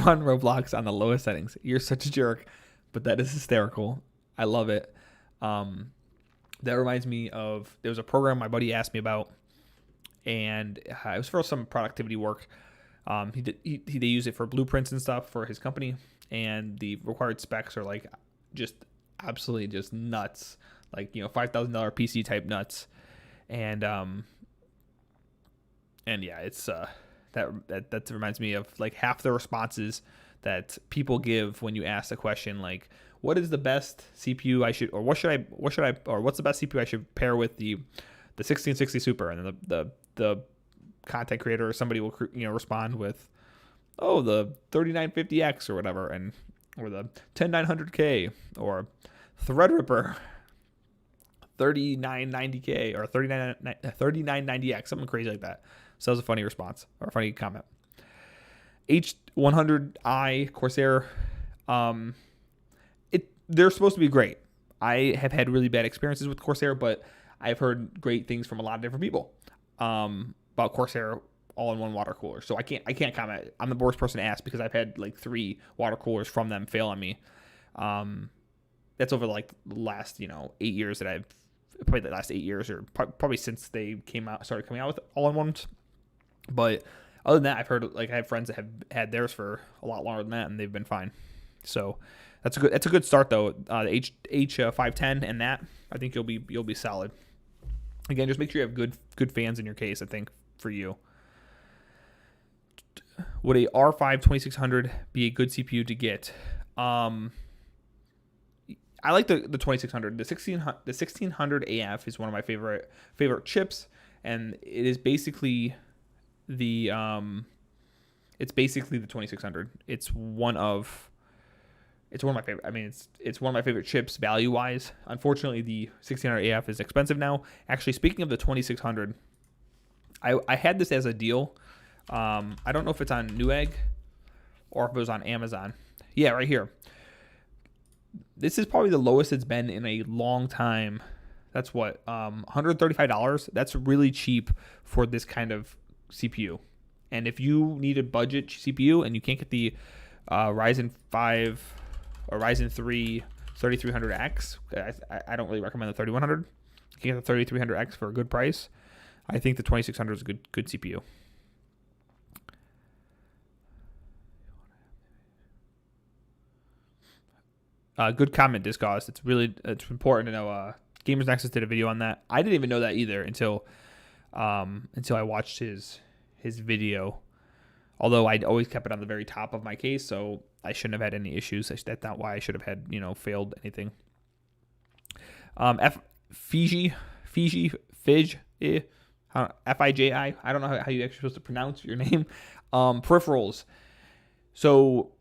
run Roblox on the lowest settings. You're such a jerk, but that is hysterical. I love it. That reminds me of, there was a program my buddy asked me about, and it was for some productivity work. They use it for blueprints and stuff for his company, and the required specs are like just absolutely just nuts. Like, $5,000 PC type nuts, and yeah, it's that reminds me of like half the responses that people give when you ask a question like, what is the best CPU I should, or what's the best CPU I should pair with the 1660 Super, and then the content creator or somebody will respond with, oh, the 3950X or whatever, or the 10900K or Threadripper 3990K or 3990X, something crazy like that. So that was a funny response or a funny comment. H100i Corsair, they're supposed to be great. I have had really bad experiences with Corsair, but I've heard great things from a lot of different people about Corsair all-in-one water cooler. So I can't comment. I'm the worst person to ask because I've had like 3 water coolers from them fail on me. That's over like the last 8 years that I've probably the last 8 years, or probably since they started coming out with all-in-ones. But other than that, I've heard, like, I have friends that have had theirs for a lot longer than that, and they've been fine. So that's a good start though. The H510 and that, I think you'll be solid. Again, just make sure you have good fans in your case. I think for you, would a R5 2600 be a good CPU to get? I like the 2600. The 1600 AF is one of my favorite chips, and it is basically the 2600. It's one of my favorite. I mean, it's one of my favorite chips value wise. Unfortunately, the 1600 AF is expensive now. Actually, speaking of the 2600, I had this as a deal. I don't know if it's on Newegg or if it was on Amazon. Yeah, right here. This is probably the lowest it's been in a long time. That's what, $135. That's really cheap for this kind of CPU. And if you need a budget CPU and you can't get the Ryzen 5 or Ryzen 3 3300X, I don't really recommend the 3100. You can get the 3300X for a good price. I think the 2600 is a good CPU. Good comment, Discos. It's important to know. Gamers Nexus did a video on that. I didn't even know that either until I watched his video. Although I'd always kept it on the very top of my case, so I shouldn't have had any issues. That's not why I should have had failed anything. Fiji, Fiji, F-I-J-I. I don't know how you're actually supposed to pronounce your name. Peripherals. So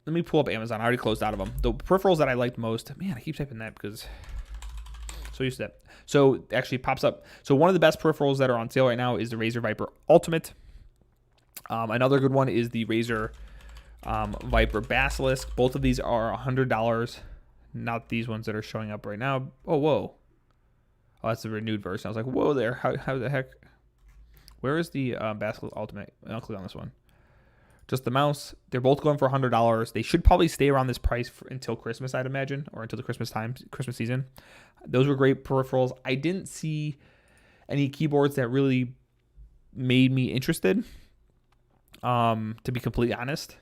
let me pull up Amazon. I already closed out of them. The peripherals that I liked most. Man, I keep typing that because so used to that. So it actually pops up. So one of the best peripherals that are on sale right now is the Razer Viper Ultimate. Another good one is the Razer Viper Basilisk. Both of these are $100. Not these ones that are showing up right now. Oh, whoa. Oh, that's the renewed version. I was like, whoa there. How the heck? Where is the Basilisk Ultimate? I'll click on this one. Just the mouse. They're both going for $100. They should probably stay around this price until Christmas, I'd imagine, or until the Christmas season. Those were great peripherals. I didn't see any keyboards that really made me interested. To be completely honest,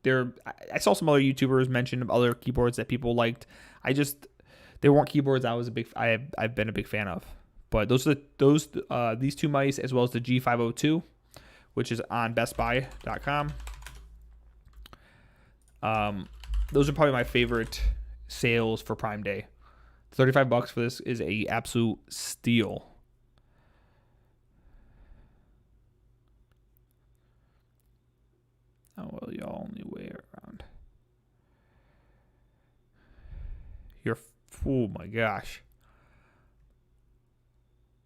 I saw some other YouTubers mention other keyboards that people liked. They weren't keyboards I've been a big fan of. But these two mice, as well as the G502, which is on BestBuy.com. Those are probably my favorite sales for Prime Day. $35 for this is a absolute steal. Oh, well, y'all only way around. Oh my gosh.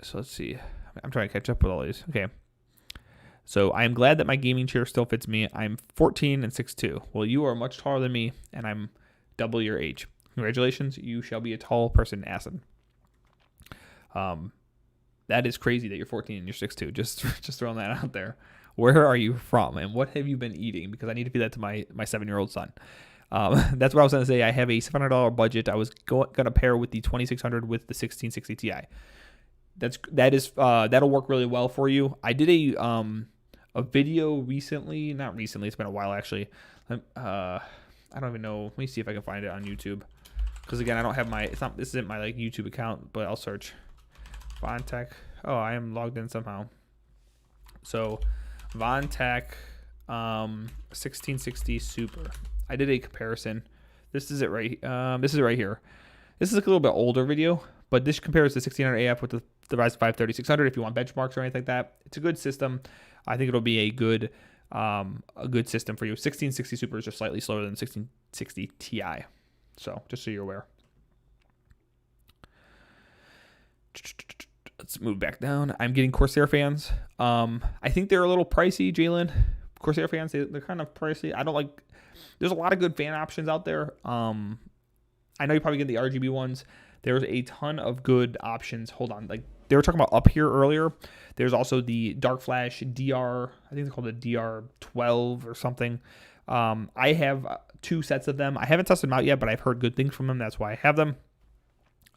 So let's see. I'm trying to catch up with all these. Okay. So I am glad that my gaming chair still fits me. I'm 14 and 6'2". Well, you are much taller than me, and I'm double your age. Congratulations. You shall be a tall person, Asin. That is crazy that you're 14 and you're 6'2". Just throwing that out there. Where are you from, and what have you been eating? Because I need to feed that to my 7-year-old son. That's what I was going to say. I have a $700 budget. I was going to pair with the 2600 with the 1660 Ti. That'll work really well for you. I did a video recently. Not recently. It's been a while actually. I don't even know. Let me see if I can find it on YouTube. Because again, I don't have this isn't my YouTube account, but I'll search VonTech. Oh, I am logged in somehow. So VonTech 1660 Super. I did a comparison. This is it right here. This is a little bit older video, but this compares the 1600 AF with the Ryzen 5 3600 if you want benchmarks or anything like that. It's a good system. I think it'll be a good system for you. 1660 Super is just slightly slower than 1660 Ti. So just so you're aware. Let's move back down. I'm getting Corsair fans. I think they're a little pricey, Jalen. Corsair fans, they're kind of pricey. I don't like. There's a lot of good fan options out there. I know you probably get the RGB ones. There's a ton of good options. Hold on, like they were talking about up here earlier. There's also the Dark Flash DR. I think they're called the DR12 or something. I have 2 sets of them. I haven't tested them out yet, but I've heard good things from them. That's why I have them.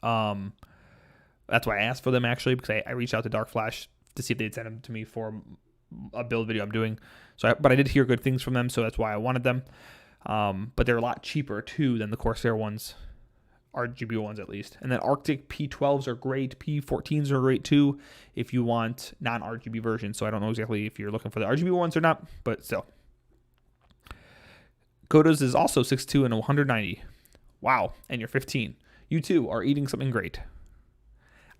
That's why I asked for them actually, because I reached out to Dark Flash to see if they'd send them to me for a build video I'm doing. But I did hear good things from them, so that's why I wanted them. But they're a lot cheaper too than the Corsair ones, RGB ones at least. And then Arctic P12s are great. P14s are great too if you want non-RGB versions. So I don't know exactly if you're looking for the RGB ones or not, but still. Kodos is also 6'2" and 190. Wow, and you're 15. You too are eating something great.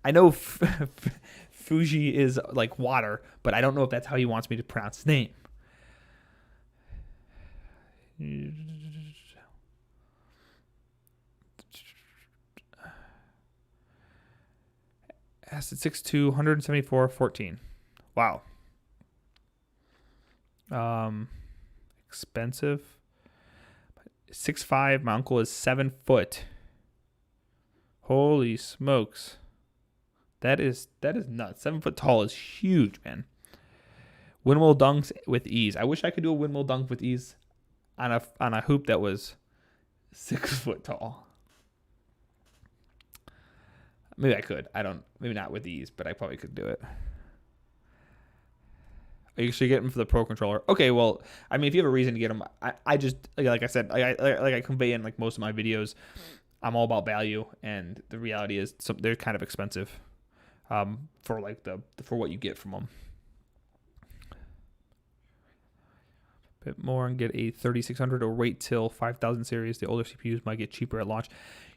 I know Fuji is like water, but I don't know if that's how he wants me to pronounce his name. Acid 6'2", 174, 14. Wow. Expensive. 6'5". My uncle is 7 foot. Holy smokes. That is nuts. 7 foot tall is huge, man. Windmill dunks with ease. I wish I could do a windmill dunk with ease on a hoop that was 6 foot tall. Maybe I could. I don't. Maybe not with these, but I probably could do it. You should get them for the Pro controller. Okay, well, I mean, if you have a reason to get them, I just like I said, like I convey in like most of my videos, I'm all about value, and the reality is they're kind of expensive, for like for what you get from them. Bit more and get a 3600 or wait till 5000 series. The older CPUs might get cheaper at launch.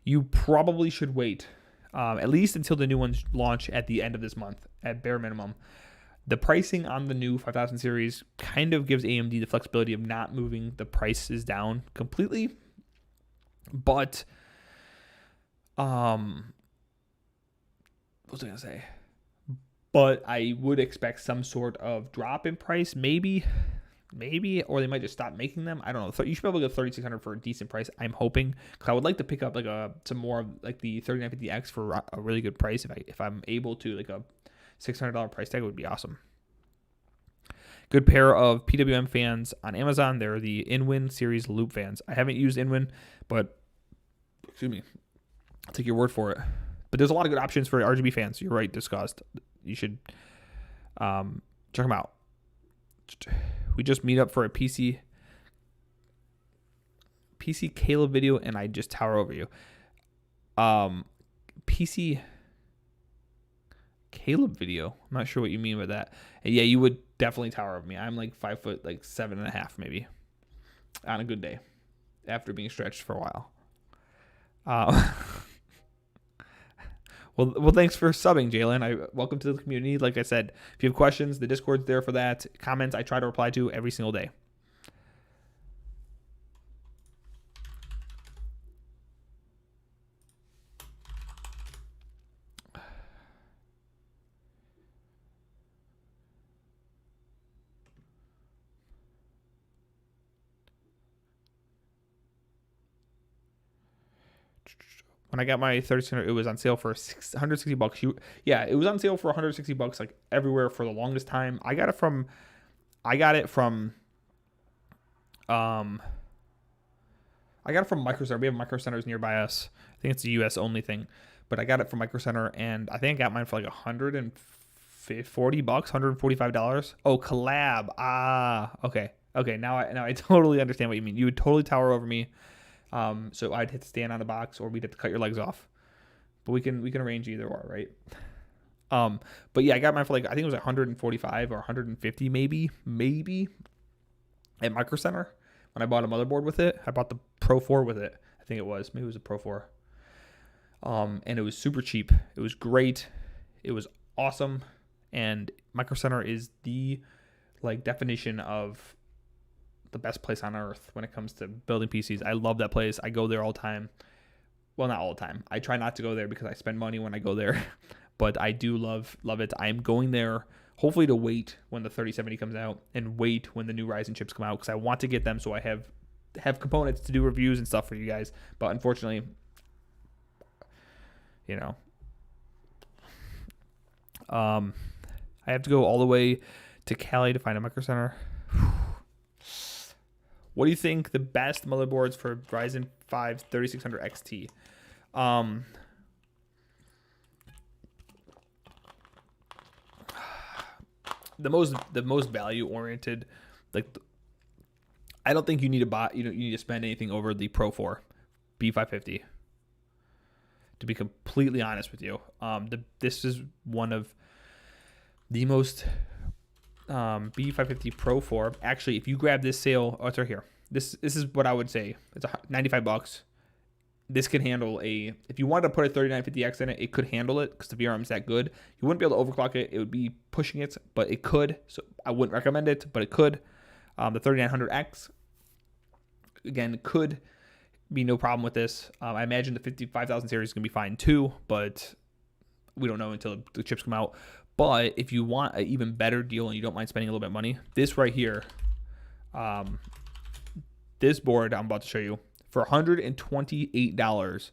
You probably should wait, at least until the new ones launch at the end of this month, at bare minimum. The pricing on the new 5000 series kind of gives AMD the flexibility of not moving the prices down completely, but what was I gonna say? But I would expect some sort of drop in price, maybe, or they might just stop making them. I don't know. You should be able to get 3600 for a decent price. I'm hoping, because I would like to pick up like some more of like the 3950X for a really good price. If I'm able to, like a $600 price tag would be awesome. Good pair of PWM fans on Amazon. They're the InWin series loop fans. I haven't used InWin, but excuse me, I'll take your word for it. But there's a lot of good options for RGB fans. You're right, discussed. You should check them out. We just meet up for a PC Caleb video, and I just tower over you. PC Caleb video. I'm not sure what you mean by that. And yeah, you would definitely tower over me. I'm like 5 foot, like 7.5 maybe, on a good day, after being stretched for a while. Well, thanks for subbing, Jalen. Welcome to the community. Like I said, if you have questions, the Discord's there for that. Comments, I try to reply to every single day. When I got my 3600, it was on sale for $160. Yeah, it was on sale for $160, like everywhere for the longest time. I got it from Micro Center. We have Micro Centers nearby us. I think it's a US only thing, but I got it from Micro Center, and I think I got mine for like $140, $145. Oh, collab. Okay. Now I totally understand what you mean. You would totally tower over me. So I'd have to stand on the box, or we'd have to cut your legs off. But we can arrange either or, right? But yeah, I got mine for like, I think it was like 145 or 150 maybe at Micro Center when I bought a motherboard with it. I bought the Pro 4 with it. I think it was. Maybe it was a Pro 4. And it was super cheap. It was great. It was awesome. And Micro Center is the like definition of the best place on earth when it comes to building PCs. I love that place. I go there all the time. Well, not all the time. I try not to go there because I spend money when I go there, but I do love it. I'm going there hopefully to wait when the 3070 comes out and wait when the new Ryzen chips come out, because I want to get them so I have components to do reviews and stuff for you guys. But unfortunately, I have to go all the way to Cali to find a Micro Center. What do you think the best motherboards for Ryzen 5 3600 XT? The most value oriented, like I don't think you need to buy. You need to spend anything over the Pro 4 B550. To be completely honest with you, this is one of the most. B550 Pro 4. Actually, if you grab this sale, it's right here. This is what I would say. It's $95. This can handle if you wanted to put a 3950X in it, it could handle it because the VRM's that good. You wouldn't be able to overclock it. It would be pushing it, but it could. So I wouldn't recommend it, but it could. The 3900X, again, could be no problem with this. I imagine the 55,000 series is going to be fine too, but we don't know until the chips come out. But if you want an even better deal and you don't mind spending a little bit of money, this right here, this board I'm about to show you, for $128,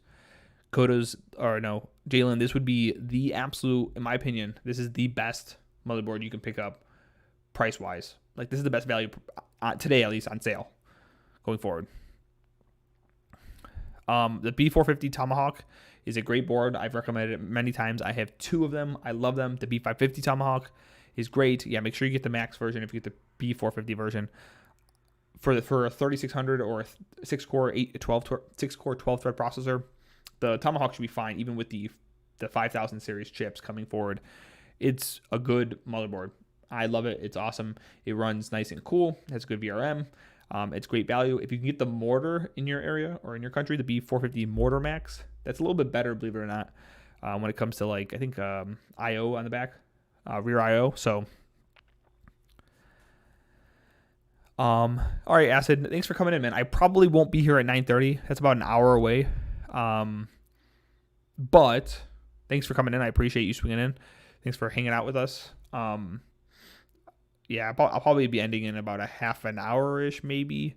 Jalen, this would be the absolute, in my opinion, this is the best motherboard you can pick up price-wise. Like, this is the best value today, at least, on sale going forward. The B450 Tomahawk is a great board. I've recommended it many times. I have 2 of them. I love them. The B550 Tomahawk is great. Yeah, make sure you get the max version if you get the B450 version. For a 3600 or a 6-core 12 thread processor, the Tomahawk should be fine even with the 5000 series chips coming forward. It's a good motherboard. I love it. It's awesome. It runs nice and cool. It has good VRM. It's great value. If you can get the mortar in your area or in your country, the B450 Mortar Max, that's a little bit better, believe it or not, when it comes to I think I/O on the back, rear I/O. So, all right, Acid, thanks for coming in, man. I probably won't be here at 9:30. That's about an hour away. But thanks for coming in. I appreciate you swinging in. Thanks for hanging out with us. Yeah, I'll probably be ending in about a half an hour-ish, maybe.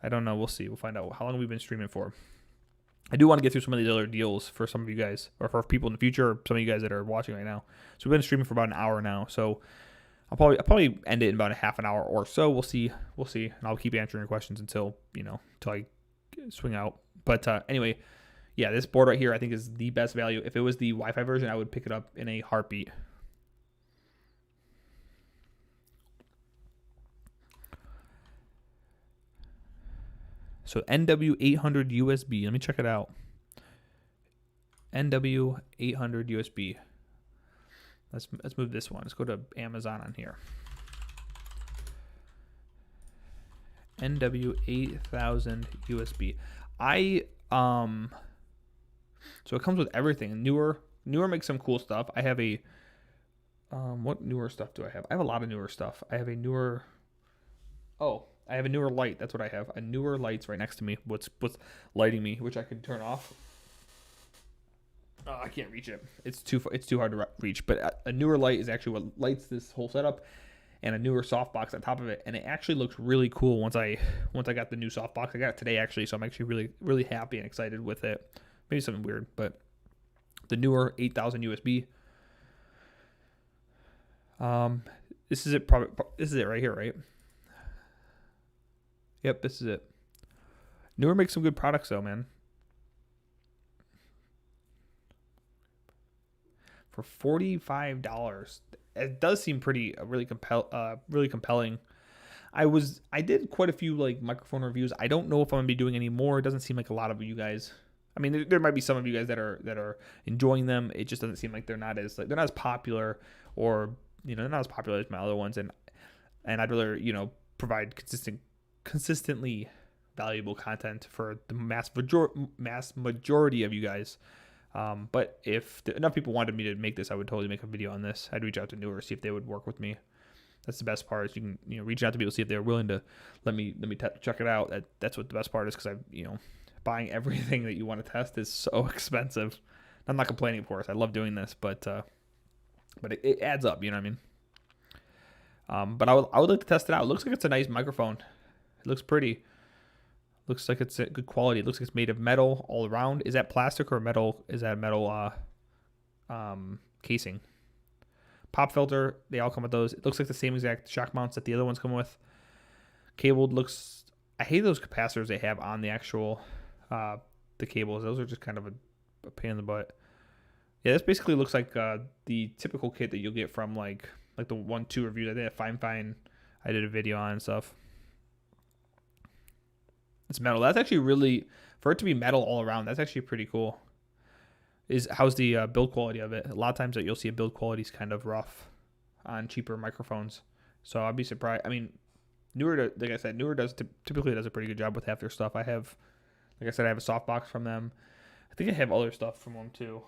I don't know. We'll see. We'll find out how long we've been streaming for. I do want to get through some of these other deals for some of you guys, or for people in the future, or some of you guys that are watching right now. So we've been streaming for about an hour now. So I'll probably end it in about a half an hour or so. We'll see. And I'll keep answering your questions until I swing out. But anyway, yeah, this board right here I think is the best value. If it was the Wi-Fi version, I would pick it up in a heartbeat. So NW800 USB. Let me check it out. NW800 USB. Let's move this one. Let's go to Amazon on here. NW8000 USB. So it comes with everything. Newer makes some cool stuff. I have a what newer stuff do I have? I have a lot of newer stuff. I have a newer light. That's what I have. A newer light's right next to me. What's lighting me, which I can turn off. I can't reach it. It's too hard to reach. But a newer light is actually what lights this whole setup, and a newer softbox on top of it. And it actually looks really cool once I got the new softbox. I got it today actually, so I'm actually really really happy and excited with it. Maybe something weird, but the newer 8000 USB. This is it. This is it right here, right? Yep, this is it. Newer makes some good products though, man. For $45, it does seem really compelling. I did quite a few microphone reviews. I don't know if I'm gonna be doing any more. It doesn't seem like a lot of you guys. I mean, there might be some of you guys that are enjoying them. It just doesn't seem like they're not as popular, or they're not as popular as my other ones. And I'd rather provide consistently valuable content for the mass majority of you guys. But if enough people wanted me to make this, I would totally make a video on this. I'd reach out to Newer, see if they would work with me. That's the best part, is you can reach out to people, see if they're willing to let me check it out. That's what the best part is, because buying everything that you want to test is so expensive. I'm not complaining, of course. I love doing this, but it adds up. You know what I mean? But I would like to test it out. It looks like it's a nice microphone. It looks pretty. Looks like it's a good quality. It looks like it's made of metal all around. Is that plastic or metal? Is that metal casing? Pop filter. They all come with those. It looks like the same exact shock mounts that the other ones come with. Cabled looks. I hate those capacitors they have on the actual the cables. Those are just kind of a pain in the butt. Yeah, this basically looks like the typical kit that you'll get from like the 1-2 reviews. I think Fine. I did a video on and stuff. It's metal. That's actually really, for it to be metal all around, that's actually pretty cool. How's the build quality of it? A lot of times that you'll see a build quality is kind of rough on cheaper microphones. So I'd be surprised. I mean, Newer, like I said, Newer typically does a pretty good job with half their stuff. I have a softbox from them. I think I have other stuff from them too.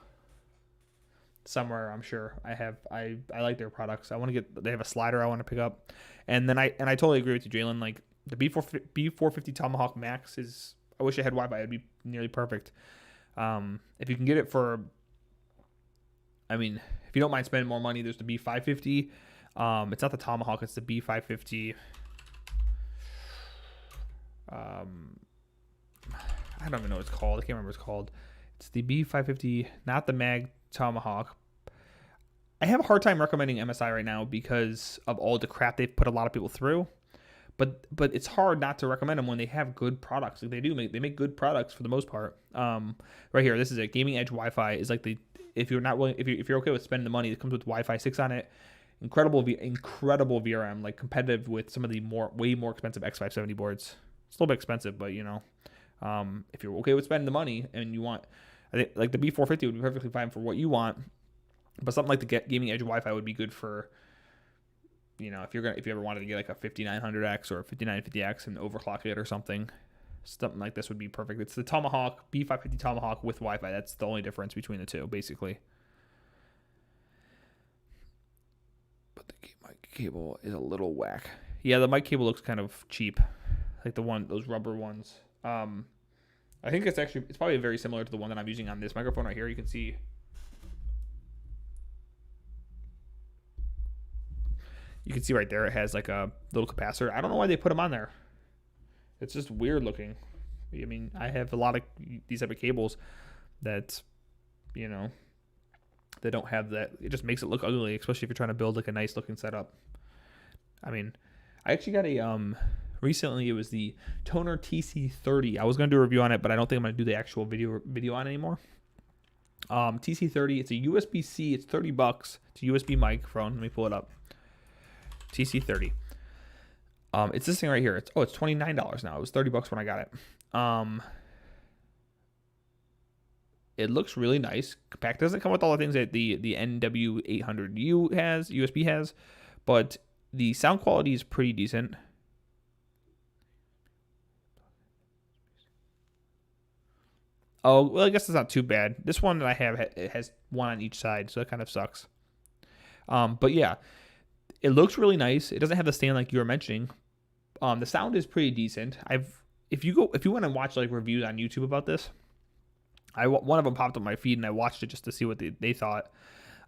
Somewhere, I'm sure. I like their products. They have a slider I want to pick up. And then I totally agree with you, Jalen. Like, the B450 Tomahawk Max is, I wish I had Wi-Fi. It'd be nearly perfect. If you can get it for, if you don't mind spending more money, there's the B550. It's not the Tomahawk, it's the B550. I don't even know what it's called. I can't remember what it's called. It's the B550, not the Mag Tomahawk. I have a hard time recommending MSI right now because of all the crap they've put a lot of people through. but it's hard not to recommend them when they have good products. Like they make good products for the most part. Right here, this is it. Gaming Edge Wi-Fi is like if you're okay with spending the money, it comes with Wi-Fi 6 on it. Incredible VRM, like competitive with some of the way more expensive X570 boards. It's a little bit expensive, but if you're okay with spending the money and you want, I think like the B450 would be perfectly fine for what you want, but something like the Gaming Edge Wi-Fi would be good for, if you ever wanted to get like a 5900X or a 5950X and overclock it or something like this would be perfect. It's the Tomahawk B550 Tomahawk with Wi-Fi. That's the only difference between the two, basically. But the mic cable is a little whack. Yeah, the mic cable looks kind of cheap, like those rubber ones. I think it's probably very similar to the one that I'm using on this microphone right here. You can see. You can see right there it has like a little capacitor. I don't know why they put them on there. It's just weird looking. I mean, I have a lot of these type of cables that, they don't have that. It just makes it look ugly, especially if you're trying to build like a nice looking setup. I mean, I actually got recently it was the Toner TC30. I was going to do a review on it, but I don't think I'm going to do the actual video on it anymore. TC30, it's a USB-C. It's $30. It's a USB microphone. Let me pull it up. TC30. It's this thing right here. It's $29 now. It was $30 when I got it. It looks really nice. Compact. Doesn't come with all the things that the NW800U USB has, but the sound quality is pretty decent. Oh, well, I guess it's not too bad. This one that I have, it has one on each side, so that kind of sucks. But yeah, it looks really nice. It doesn't have the stand like you were mentioning. The sound is pretty decent. If you want to watch like reviews on YouTube about this, one of them popped up my feed and I watched it just to see what they thought.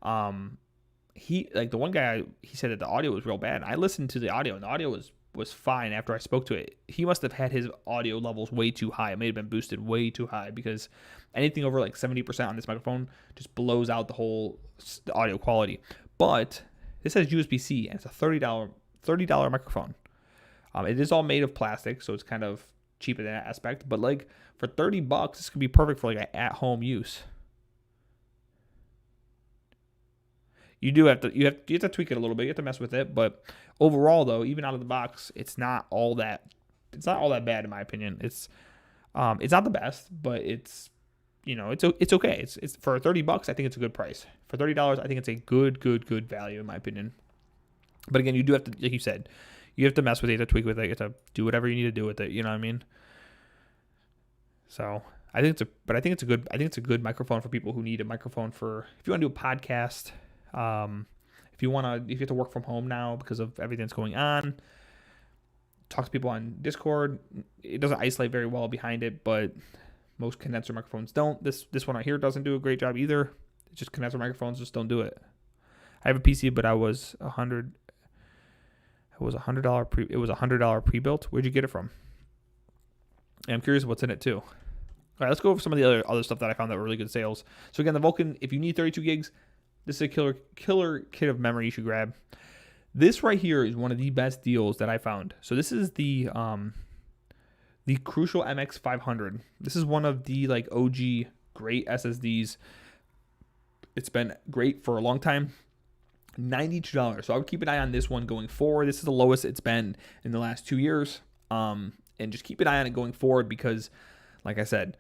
The one guy, he said that the audio was real bad. I listened to the audio and the audio was fine after I spoke to it. He must have had his audio levels way too high. It may have been boosted way too high because anything over like 70% on this microphone just blows out the audio quality. But this has USB-C and it's a $30 microphone. It is all made of plastic, so it's kind of cheap in that aspect. But like for $30, this could be perfect for like an at-home use. You have to tweak it a little bit. You have to mess with it, but overall, though, even out of the box, it's not all that bad in my opinion. It's not the best, but it's okay. It's for $30. I think it's a good price. For $30, I think it's a good value in my opinion. But again, you do have to, like you said, you have to mess with it, you have to tweak with it, you have to do whatever you need to do with it. You know what I mean? So I think it's a good microphone for people who need a microphone for if you want to do a podcast. If you have to work from home now because of everything that's going on, talk to people on Discord. It doesn't isolate very well behind it, but most condenser microphones don't. This one right here doesn't do a great job either. It's just condenser microphones just don't do it. I have a PC, but it was $100 pre-built. Where'd you get it from? And I'm curious what's in it too. All right, let's go over some of the other stuff that I found that were really good sales. So again, the Vulcan, if you need 32 gigs, this is a killer kit of memory you should grab. This right here is one of the best deals that I found. So this is the Crucial MX500. This is one of the like OG great SSDs. It's been great for a long time. $92. So I would keep an eye on this one going forward. This is the lowest it's been in the last 2 years. And just keep an eye on it going forward because, like I said,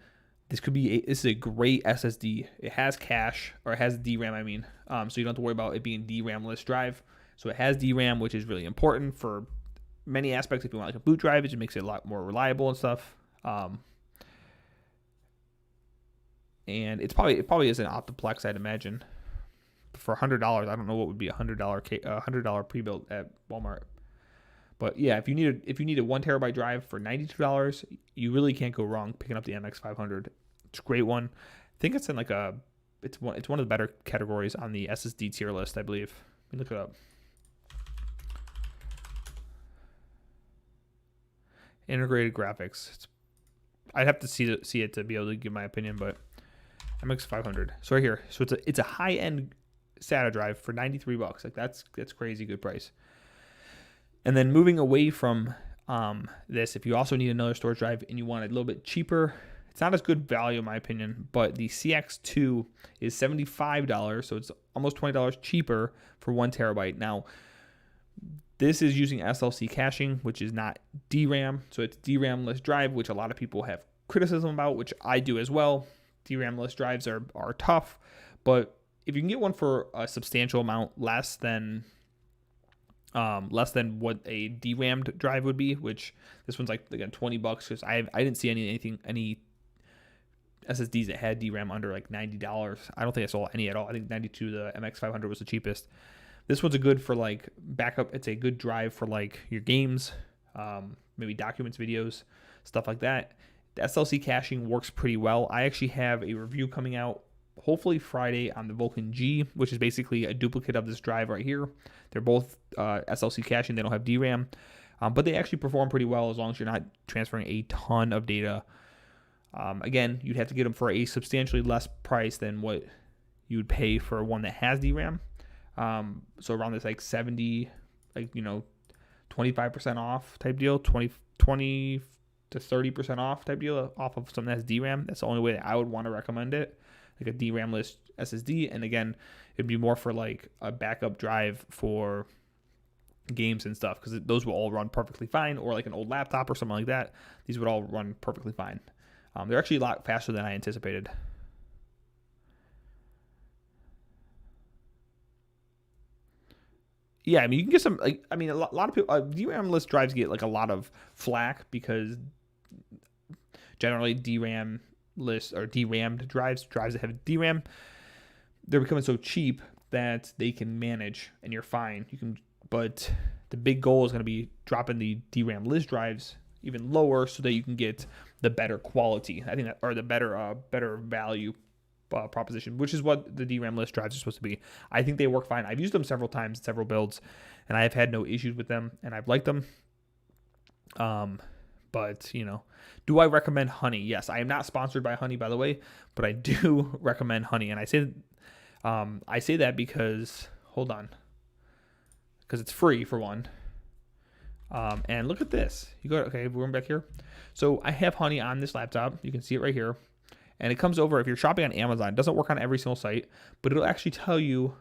this is a great SSD. It has cache, or it has DRAM, I mean. So you don't have to worry about it being DRAM-less drive. So it has DRAM, which is really important for many aspects. If you want like a boot drive, it just makes it a lot more reliable and stuff. And it probably is an Optiplex, I'd imagine. For $100, I don't know what would be $100 pre-built at Walmart. But yeah, if you need a 1 terabyte drive for $92, you really can't go wrong picking up the MX500. It's a great one. I think it's in like it's one of the better categories on the SSD tier list, I believe. Let me look it up. Integrated graphics. I'd have to see it to be able to give my opinion, but MX500. So right here. So it's a high-end SATA drive for $93. Like that's crazy good price. And then moving away from this. If you also need another storage drive and you want it a little bit cheaper, it's not as good value in my opinion, but the CX2 is $75, so it's almost $20 cheaper for 1 terabyte. Now, this is using SLC caching, which is not DRAM, so it's DRAM-less drive, which a lot of people have criticism about, which I do as well. DRAM-less drives are tough, but if you can get one for a substantial amount less than what a DRAMmed drive would be, which this one's like again $20 because I didn't see any SSDs that had DRAM under like $90. I don't think I saw any at all. I think 92, the MX500 was the cheapest. This one's a good for like backup. It's a good drive for like your games, maybe documents, videos, stuff like that. The SLC caching works pretty well. I actually have a review coming out hopefully Friday on the Vulcan G, which is basically a duplicate of this drive right here. They're both SLC caching. They don't have DRAM, but they actually perform pretty well as long as you're not transferring a ton of data. Again, you'd have to get them for a substantially less price than what you would pay for one that has DRAM. So around this like 70, like, 25% off type deal, 20 to 30% off type deal off of something that has DRAM. That's the only way that I would want to recommend it, like a DRAM-less SSD. And again, it'd be more for like a backup drive for games and stuff, because those will all run perfectly fine, or like an old laptop or something like that. These would all run perfectly fine. They're actually a lot faster than I anticipated. Yeah, I mean, you can get some, like, I mean, a lot of people, DRAM-less drives get like a lot of flack because generally DRAM-less or DRAMmed drives that have DRAM, they're becoming so cheap that they can manage and you're fine. But the big goal is going to be dropping the DRAM-less drives even lower so that you can get the better quality. I think that, or the better value proposition, which is what the DRAM-less drives are supposed to be. I think they work fine. I've used them several times, several builds, and I have had no issues with them, and I've liked them. But do I recommend Honey? Yes, I am not sponsored by Honey, by the way, but I do recommend Honey, and I say that because because it's free for one. And look at this. We're going back here. So I have Honey on this laptop. You can see it right here. And it comes over, if you're shopping on Amazon, it doesn't work on every single site, but it'll actually tell you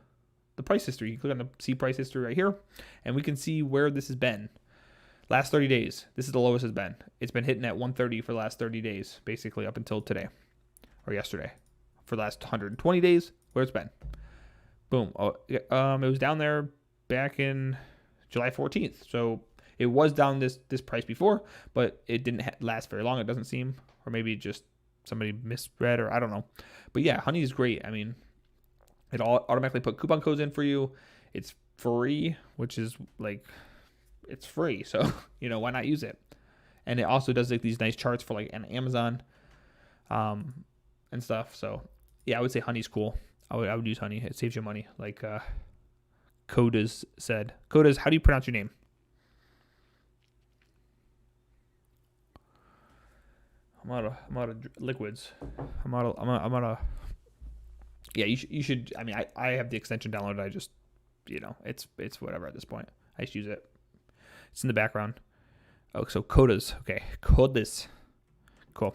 the price history. You click on the see price history right here, and we can see where this has been. Last 30 days, this is the lowest it's been. It's been hitting at 130 for the last 30 days, basically up until today or yesterday. For the last 120 days, where it's been. Boom. It was down there back in July 14th. So it was down this price before, but it didn't last very long, it doesn't seem. Or maybe just somebody misread, or I don't know. But yeah, Honey is great. I mean, it all automatically put coupon codes in for you. It's free, which is like, it's free. So, why not use it? And it also does like these nice charts for like an Amazon and stuff. So yeah, I would say Honey's cool. I would use Honey. It saves you money. Like Codas said. Codas, how do you pronounce your name? I'm out of liquids. I'm out of. Yeah, you should. I mean, I have the extension downloaded. I just, it's whatever at this point. I just use it. It's in the background. Oh, so Codas. Okay, Codas. Cool.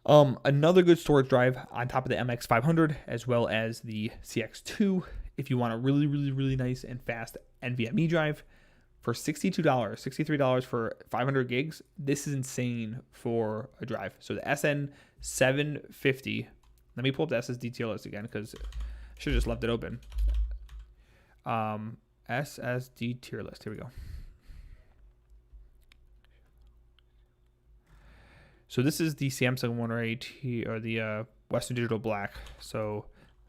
Another good storage drive on top of the MX500 as well as the CX2. If you want a really, really, really nice and fast NVMe drive, for $62, $63 for 500 gigs, this is insane for a drive. So the SN750, let me pull up the SSD tier list again because I should have just left it open. SSD tier list, here we go. So this is the Samsung One T or the Western Digital Black. So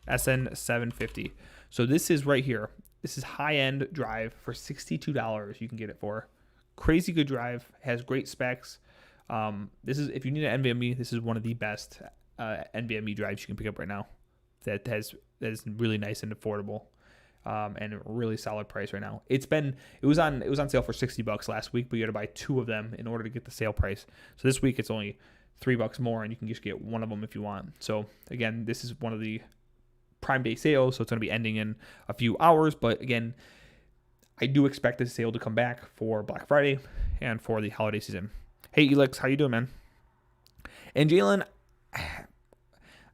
SN750. So this is right here. This is high-end drive for $62. You can get it for crazy good drive. Has great specs. This is, if you need an NVMe, this is one of the best NVMe drives you can pick up right now. That is really nice and affordable, and a really solid price right now. It was on sale for $60 last week, but you had to buy 2 of them in order to get the sale price. So this week it's only $3 more, and you can just get one of them if you want. So again, this is one of the Prime Day sales, so it's going to be ending in a few hours. But again, I do expect this sale to come back for Black Friday and for the holiday season. Hey, Elix, how you doing, man? And Jalen,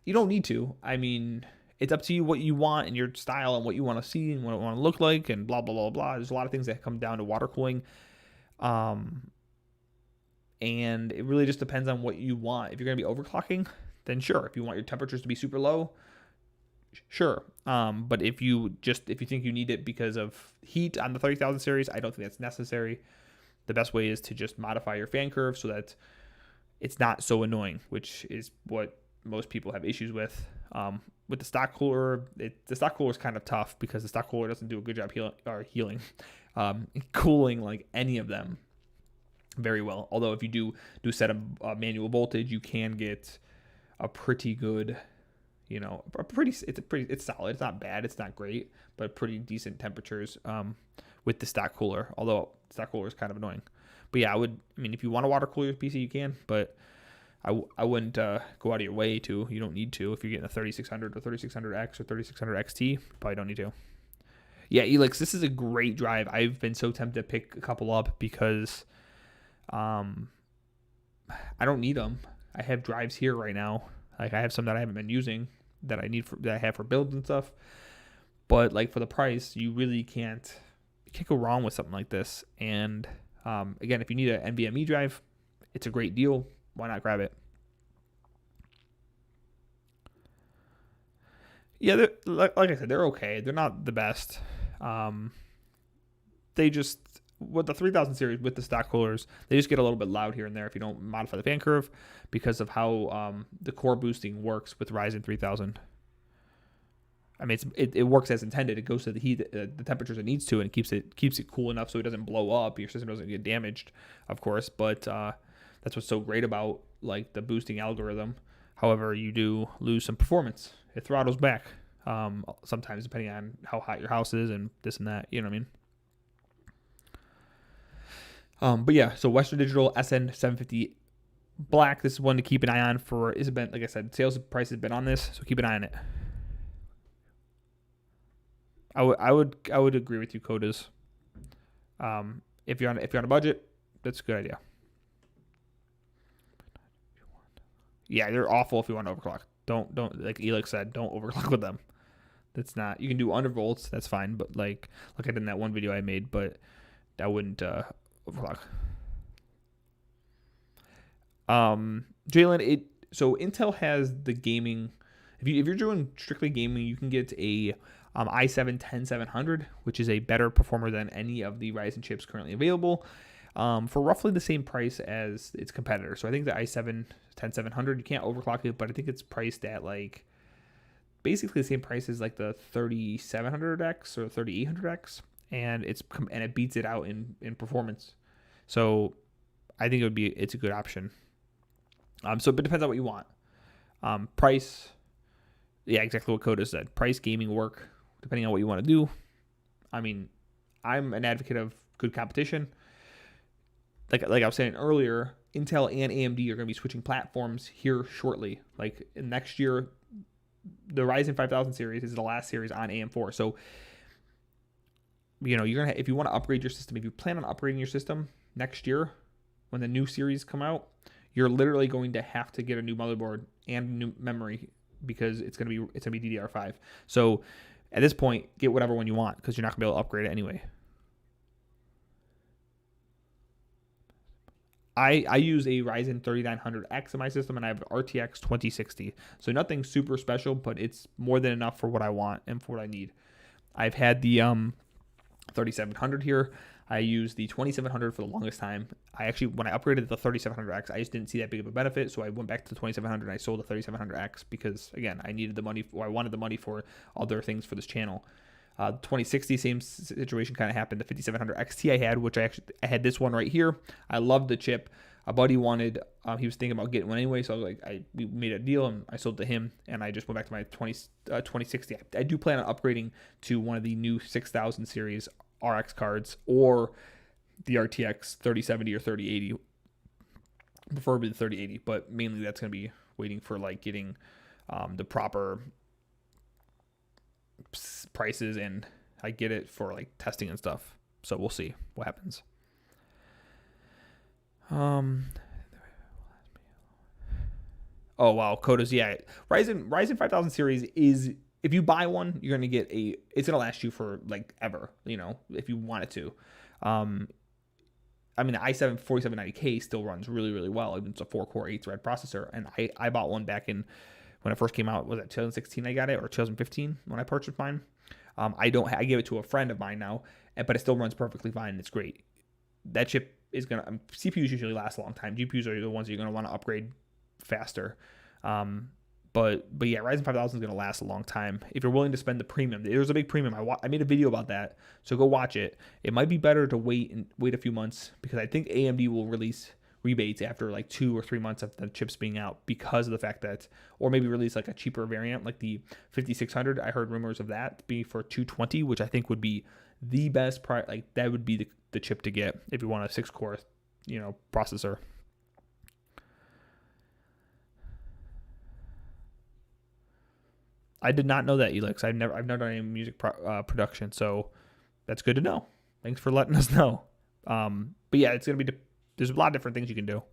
you don't need to. I mean, it's up to you what you want and your style and what you want to see and what it want to look like and blah, blah, blah, blah. There's a lot of things that come down to water cooling. And it really just depends on what you want. If you're going to be overclocking, then sure. If you want your temperatures to be super low, sure. But if you think you need it because of heat on the 30,000 series, I don't think that's necessary. The best way is to just modify your fan curve so that it's not so annoying, which is what most people have issues with. With the stock cooler, the stock cooler is kind of tough because the stock cooler doesn't do a good job healing, cooling like any of them very well. Although if you do set a manual voltage, you can get a pretty good, it's solid. It's not bad. It's not great, but pretty decent temperatures with the stock cooler. Although stock cooler is kind of annoying. But yeah, if you want to water cool your PC, you can, but I wouldn't go out of your way to. You don't need to. If you're getting a 3600 or 3600X or 3600 XT, you probably don't need to. Yeah, Elix, this is a great drive. I've been so tempted to pick a couple up because I don't need them. I have drives here right now. Like I have some that I haven't been using that I have for builds and stuff. But like for the price, you really can't go wrong with something like this. And again, if you need an NVMe drive, it's a great deal. Why not grab it? Yeah, like I said, they're okay. They're not the best. They just, with the 3000 series, with the stock coolers, they just get a little bit loud here and there if you don't modify the fan curve because of how the core boosting works with Ryzen 3000. I mean, it works as intended. It goes to the heat, the temperatures it needs to, and keeps it cool enough so it doesn't blow up. Your system doesn't get damaged, of course. But that's what's so great about like the boosting algorithm. However, you do lose some performance. It throttles back sometimes depending on how hot your house is and this and that. You know what I mean? But yeah, so Western Digital SN750 Black. This is one to keep an eye on for. It's been, like I said, sales price has been on this, so keep an eye on it. I would agree with you, Codas. If you're on a budget, that's a good idea. Yeah, they're awful if you want to overclock. Don't like Elix said, don't overclock with them. That's not. You can do undervolts, that's fine, but like I did in that one video I made, but I wouldn't overclock. Jalen, so Intel has the gaming. If you're doing strictly gaming, you can get a i7-10700, which is a better performer than any of the Ryzen chips currently available, for roughly the same price as its competitor. So I think the i7-10700, you can't overclock it, but I think it's priced at like basically the same price as like the 3700X or 3800X, and it beats it out in performance. So I think it's a good option. So it depends on what you want. Price, yeah, exactly what Coda said. Price, gaming, work, depending on what you want to do. I mean, I'm an advocate of good competition. Like I was saying earlier, Intel and AMD are going to be switching platforms here shortly. Like next year, the Ryzen 5000 series is the last series on AM4. So, you're gonna if you want to upgrade your system, if you plan on upgrading your system next year when the new series come out, you're literally going to have to get a new motherboard and new memory because it's gonna be DDR5. So at this point, get whatever one you want because you're not gonna be able to upgrade it anyway. I use a Ryzen 3900X in my system, and I have an RTX 2060. So nothing super special, but it's more than enough for what I want and for what I need. I've had the 3700 here. I used the 2700 for the longest time. When I upgraded the 3700X, I just didn't see that big of a benefit, so I went back to the 2700 and I sold the 3700X because, again, I needed the money, or I wanted the money for other things for this channel. 2060, same situation kind of happened. The 5700 XT I had, which I had this one right here. I loved the chip. A buddy wanted, he was thinking about getting one anyway, so I was like, we made a deal and I sold to him, and I just went back to my 2060. I do plan on upgrading to one of the new 6000 series RX cards or the RTX 3070 or 3080, preferably the 3080, but mainly that's going to be waiting for like getting the proper prices, and I get it for like testing and stuff. So we'll see what happens. Oh wow, Codas, yeah. Ryzen 5000 series is, if you buy one, you're gonna get it's gonna last you for like ever, if you want it to. I mean, the i7 4790K still runs really, really well. It's a 4-core 8-thread processor, and I bought one back in when it first came out. Was it 2016 I got it, or 2015 when I purchased mine? I gave it to a friend of mine now, but it still runs perfectly fine. It's great. That chip is gonna CPUs usually last a long time. GPUs are the ones you're gonna want to upgrade faster. But yeah, Ryzen 5000 is going to last a long time if you're willing to spend the premium. There's a big premium. I made a video about that, so go watch it. It might be better to wait a few months, because I think AMD will release rebates after like 2 or 3 months of the chips being out, because of the fact that, or maybe release like a cheaper variant like the 5600. I heard rumors of that be for $220, which I think would be the best price. Like that would be the chip to get if you want a 6-core, processor. I did not know that, Elix. I've never done any music production, so that's good to know. Thanks for letting us know. But yeah, it's gonna be. There's a lot of different things you can do.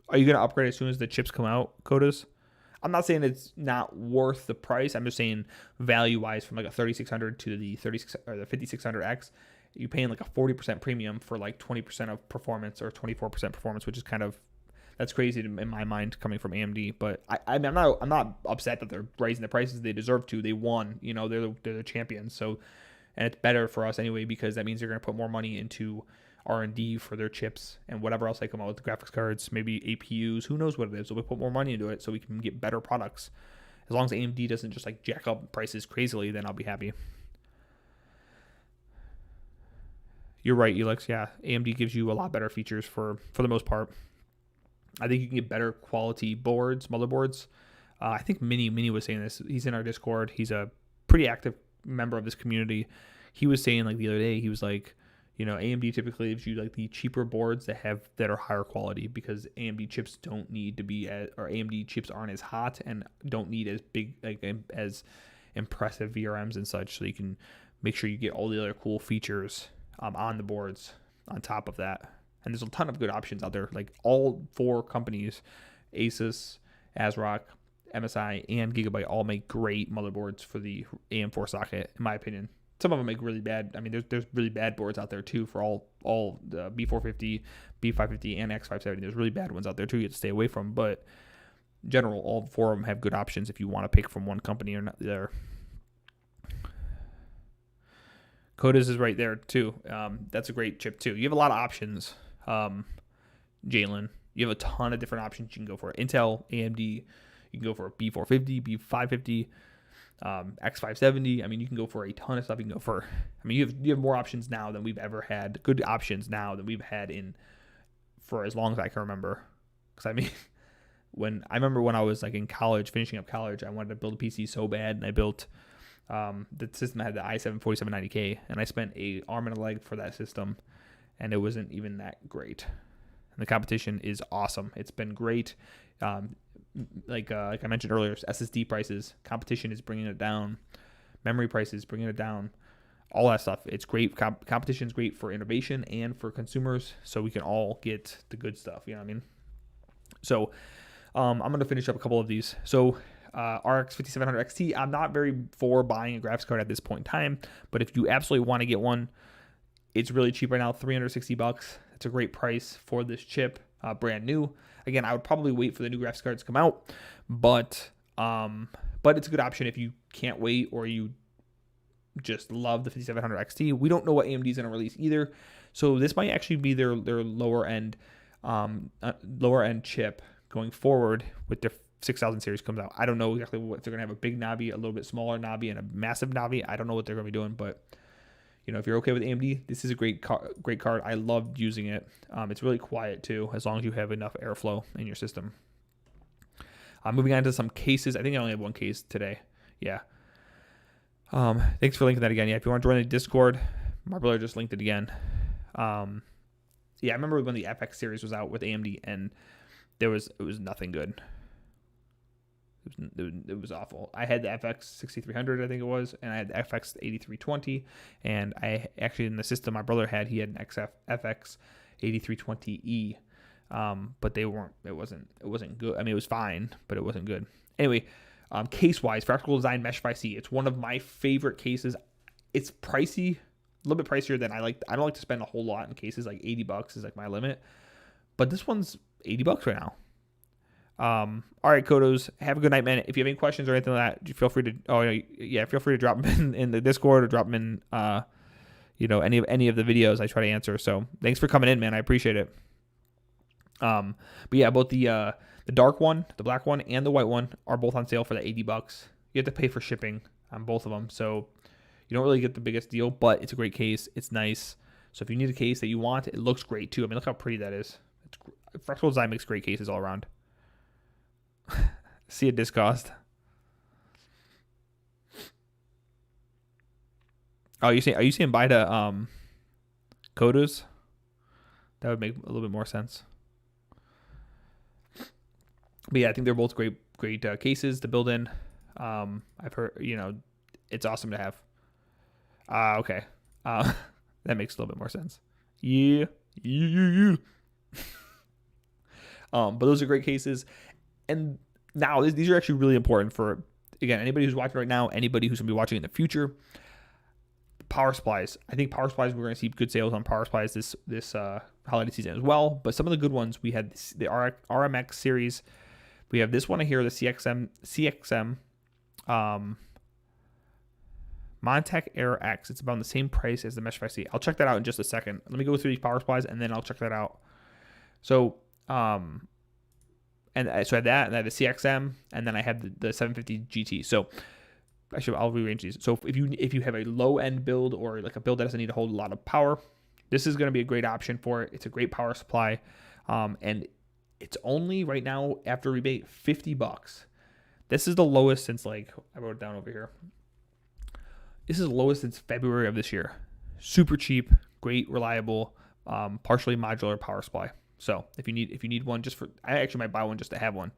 Are you gonna upgrade as soon as the chips come out, Codas? I'm not saying it's not worth the price. I'm just saying value-wise, from like a 3600 to the 36 or the 5600X, you're paying like a 40% premium for like 20% of performance or 24% performance, which is kind of. That's crazy in my mind coming from AMD, but I'm not upset that they're raising the prices. They deserve to. They won. They're the champions. So, and it's better for us anyway, because that means they're going to put more money into R&D for their chips and whatever else they come out with, the graphics cards, maybe APUs. Who knows what it is? So we put more money into it so we can get better products. As long as AMD doesn't just like jack up prices crazily, then I'll be happy. You're right, Elix. Yeah, AMD gives you a lot better features for the most part. I think you can get better quality motherboards. I think Mini was saying this. He's in our Discord. He's a pretty active member of this community. He was saying like the other day, he was like, AMD typically gives you like the cheaper boards that are higher quality, because AMD chips don't need to be or AMD chips aren't as hot and don't need as big, like as impressive VRMs and such. So you can make sure you get all the other cool features on the boards on top of that. And there's a ton of good options out there. Like all 4 companies, Asus, ASRock, MSI, and Gigabyte, all make great motherboards for the AM4 socket, in my opinion. Some of them make really bad. I mean, there's really bad boards out there too for all the B450, B550, and X570. There's really bad ones out there too. You have to stay away from. But in general, all 4 of them have good options if you want to pick from one company or not the other. Codas is right there too. That's a great chip too. You have a lot of options. Jalen, you have a ton of different options you can go for. Intel, AMD, you can go for a B450, B550, X570. I mean, you can go for a ton of stuff. You can go for, I mean, you have more options now than we've ever had. Good options now than we've had for as long as I can remember. Because I mean, when I was like in college, finishing up college, I wanted to build a PC so bad, and I built the system that had the i7 4790K, and I spent an arm and a leg for that system. And it wasn't even that great. And the competition is awesome. It's been great. Like I mentioned earlier, SSD prices, competition is bringing it down. Memory prices, bringing it down. All that stuff. It's great. Competition is great for innovation and for consumers, so we can all get the good stuff. You know what I mean? So I'm going to finish up a couple of these. So RX 5700 XT, I'm not very for buying a graphics card at this point in time, but if you absolutely want to get one, it's really cheap right now, $360. It's a great price for this chip, brand new. Again, I would probably wait for the new graphics cards to come out, but it's a good option if you can't wait or you just love the 5700 XT. We don't know what AMD is going to release either, so this might actually be their lower end chip going forward with their 6000 series comes out. I don't know exactly what they're going to have, a big Navi, a little bit smaller Navi, and a massive Navi. I don't know what they're going to be doing, but if you're okay with AMD, this is a great card. I loved using it. It's really quiet too, as long as you have enough airflow in your system. Moving on to some cases. I think I only have one case today. Yeah. Thanks for linking that again. Yeah, if you want to join the Discord, my brother just linked it again. Yeah, I remember when the FX series was out with AMD, and it was nothing good. It was awful. I had the FX 6300, I think it was, and I had the FX 8320, and I actually in the system my brother had, he had an FX 8320E, but it wasn't good. I mean, it was fine, but it wasn't good. Anyway, case wise, Practical Design Mesh 5C, it's one of my favorite cases. It's pricey, a little bit pricier than I like. I don't like to spend a whole lot in cases. Like $80 is like my limit, but this one's $80 right now. All right, Kodos, have a good night, man. If you have any questions or anything like that, feel free to feel free to drop them in the Discord or drop them in any of the videos I try to answer. So thanks for coming in, man. I appreciate it. But yeah, both the dark one, the black one, and the white one are both on sale for the $80. You have to pay for shipping on both of them, so you don't really get the biggest deal, but it's a great case. It's nice. So if you need a case that you want, it looks great too. I mean, look how pretty that is. Practical Design makes great cases all around. See a discost. Oh, are you saying buy to Kodos? That would make a little bit more sense. But yeah, I think they're both great cases to build in. I've heard, it's awesome to have. Okay. That makes a little bit more sense. Yeah. But those are great cases. And now these are actually really important for, again, anybody who's watching right now, anybody who's going to be watching in the future. Power supplies. I think power supplies, we're going to see good sales on power supplies this holiday season as well. But some of the good ones, we had the RMX series. We have this one here, the CXM VonTech Air X. It's about the same price as the Mesh 5C. I'll check that out in just a second. Let me go through these power supplies and then I'll check that out. So, so I had that, and I had the CXM, and then I had the 750 GT. So I'll rearrange these. So if you have a low end build or like a build that doesn't need to hold a lot of power, this is going to be a great option for it. It's a great power supply, and it's only right now after rebate $50. This is the lowest since, like, I wrote it down over here. This is the lowest since February of this year. Super cheap, great, reliable, partially modular power supply. So if you need one, I actually might buy one just to have one,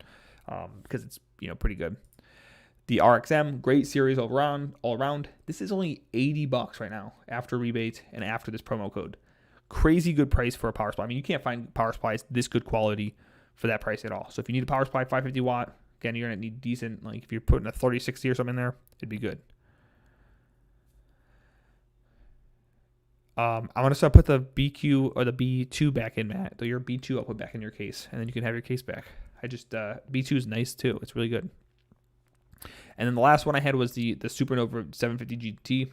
because it's pretty good. The RXM, great series all around. This is only $80 right now after rebate and after this promo code. Crazy good price for a power supply. I mean, you can't find power supplies this good quality for that price at all. So if you need a power supply 550 watt, again, you're gonna need decent. Like if you're putting a 3060 or something in there, it'd be good. I'm going to put the BQ or the B2 back in, Matt. So your B2 I'll put back in your case, and then you can have your case back. B2 is nice too. It's really good. And then the last one I had was the Supernova 750 GT.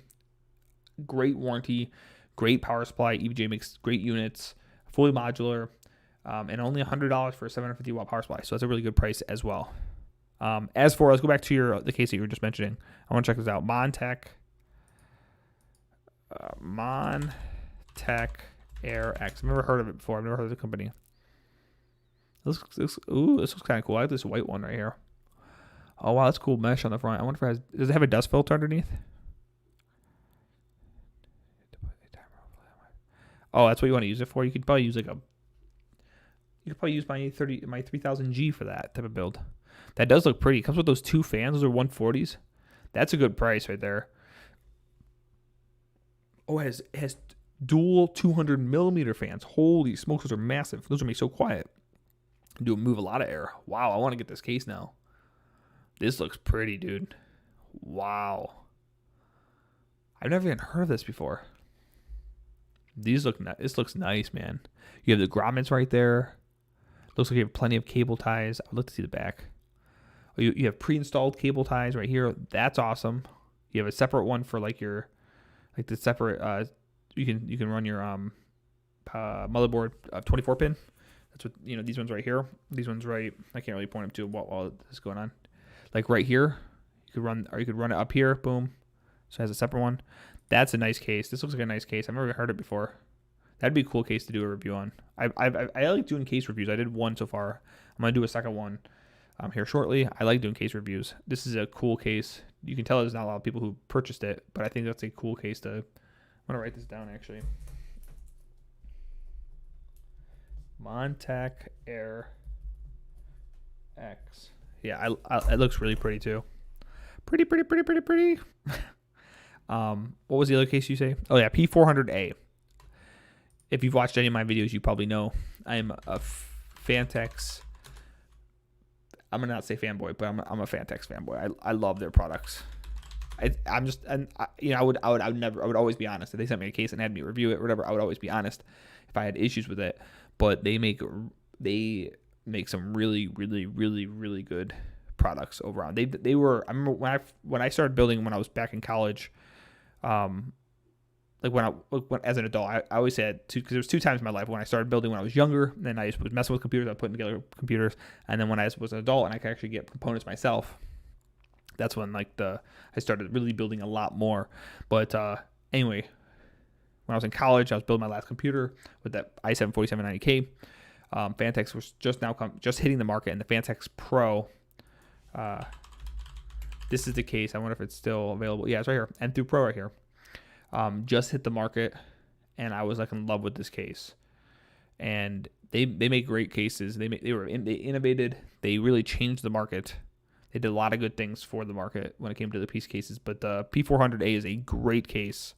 Great warranty, great power supply. EVJ makes great units, fully modular, and only $100 for a 750 watt power supply. So that's a really good price as well. Let's go back to the case that you were just mentioning. I want to check this out. VonTech Air X. I've never heard of it before. I've never heard of the company. This looks kind of cool. I like this white one right here. Oh wow, that's cool mesh on the front. I wonder if does it have a dust filter underneath? Oh, that's what you want to use it for. You could probably use my 3000G for that type of build. That does look pretty. It comes with those two fans. Those are 140s. That's a good price right there. Oh, it has dual 200 millimeter fans. Holy smokes, those are massive. Those are make so quiet. Move a lot of air. Wow, I want to get this case now. This looks pretty, dude. Wow. I've never even heard of this before. This looks nice, man. You have the grommets right there. Looks like you have plenty of cable ties. I'd like to see the back. Oh, you have pre-installed cable ties right here. That's awesome. You have a separate one for the separate. You can run your motherboard 24 pin. That's what these ones right here. These ones right. I can't really point them to while this is going on. Like right here, you could run it up here. Boom. So it has a separate one. That's a nice case. This looks like a nice case. I've never heard it before. That'd be a cool case to do a review on. I like doing case reviews. I did one so far. I'm gonna do a second one here shortly. I like doing case reviews. This is a cool case. You can tell there's not a lot of people who purchased it, but I think that's a cool case to. I'm gonna write this down actually. VonTech Air X. Yeah, it looks really pretty too. Pretty. What was the other case you say? Oh yeah, P400A. If you've watched any of my videos, you probably know I'm a VonTech. I'm gonna not say fanboy, but I'm a VonTech fanboy. I love their products. I'm just, and I would always be honest. If they sent me a case and had me review it or whatever, I would always be honest if I had issues with it. But they make some really good products over on. They were. I remember when I started building when I was back in college. Like when as an adult, I always said because there was 2 times in my life when I started building when I was younger. Then I was messing with computers, I was putting together computers, and then when I was an adult and I could actually get components myself, that's when I started really building a lot more. But anyway, when I was in college, I was building my last computer with that i7-4790K. VonTech was just hitting the market, and the VonTech Pro. This is the case. I wonder if it's still available. Yeah, it's right here. N2 Pro right here. Just hit the market, and I was in love with this case. And they make great cases. They innovated. They really changed the market. They did a lot of good things for the market when it came to the piece cases. But the P400A is a great case.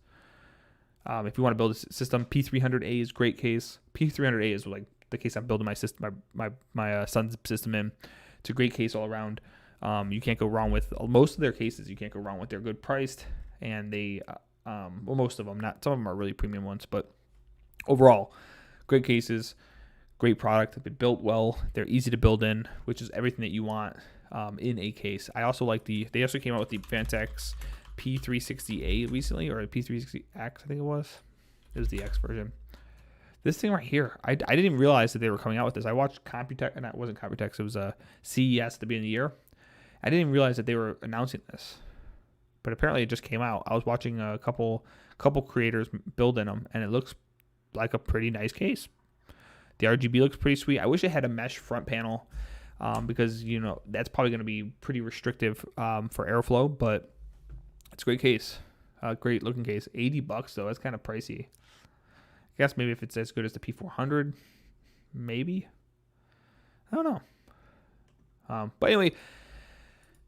If you want to build a system, P300A is a great case. P300A is the case I'm building my system, my son's system in. It's a great case all around. You can't go wrong with most of their cases. You can't go wrong with. They're good priced, and they most of them, not some of them are really premium ones, but overall, great cases, great product. They're built well. They're easy to build in, which is everything that you want in a case. I also like they also came out with the VonTech P360A recently, or P360X, I think it was. It was the X version. This thing right here, I didn't even realize that they were coming out with this. I watched Computex, and it wasn't Computex, it was a CES at the beginning of the year. I didn't even realize that they were announcing this, but apparently it just came out. I was watching a couple creators building them, and it looks like a pretty nice case. The RGB looks pretty sweet. I wish it had a mesh front panel, because that's probably going to be pretty restrictive for airflow, but it's a great case, great looking case. $80 though, that's kind of pricey. I guess maybe if it's as good as the P400, maybe. I don't know. But anyway,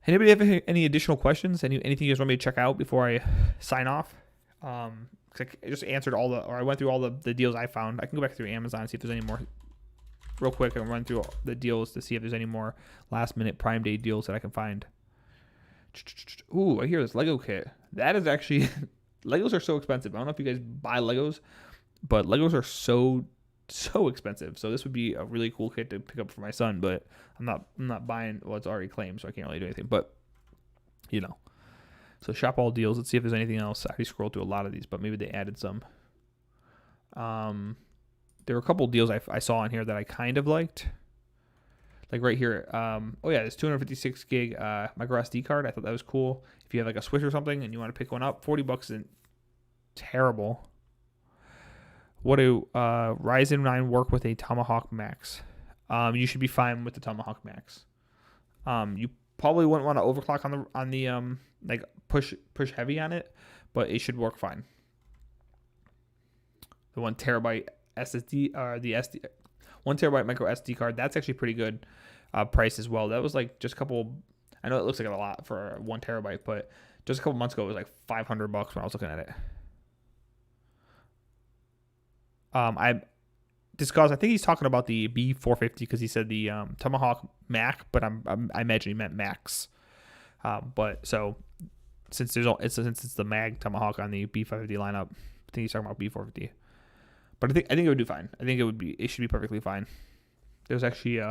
anybody have any additional questions? Anything you guys want me to check out before I sign off? 'Cause I just answered I went through all the deals I found. I can go back through Amazon and see if there's any more. Real quick, and run through the deals to see if there's any more last minute Prime Day deals that I can find. Ooh, I hear this Lego kit. That is actually Legos are so expensive. I don't know if you guys buy Legos, but Legos are so expensive. So this would be a really cool kit to pick up for my son, but I'm not buying. Well, it's already claimed, so I can't really do anything. But so shop all deals. Let's see if there's anything else. I already scrolled through a lot of these, but maybe they added some. There were a couple deals I saw in here that I kind of liked. Like right here. Oh yeah, this 256 gig micro SD card. I thought that was cool. If you have a Switch or something and you want to pick one up, $40 isn't terrible. What do Ryzen 9 work with a Tomahawk Max? You should be fine with the Tomahawk Max. You probably wouldn't want to overclock on the push heavy on it, but it should work fine. The 1 terabyte SSD, the 1 terabyte micro SD card, that's actually pretty good price as well. That was just a couple. I know it looks like a lot for 1 terabyte, but just a couple months ago it was $500 when I was looking at it. I think he's talking about the B450 because he said the Tomahawk Mac, but I imagine he meant Max. But so since it's the Mag Tomahawk on the B550 lineup, I think he's talking about B450. But I think it would do fine. I think it should be perfectly fine. There's actually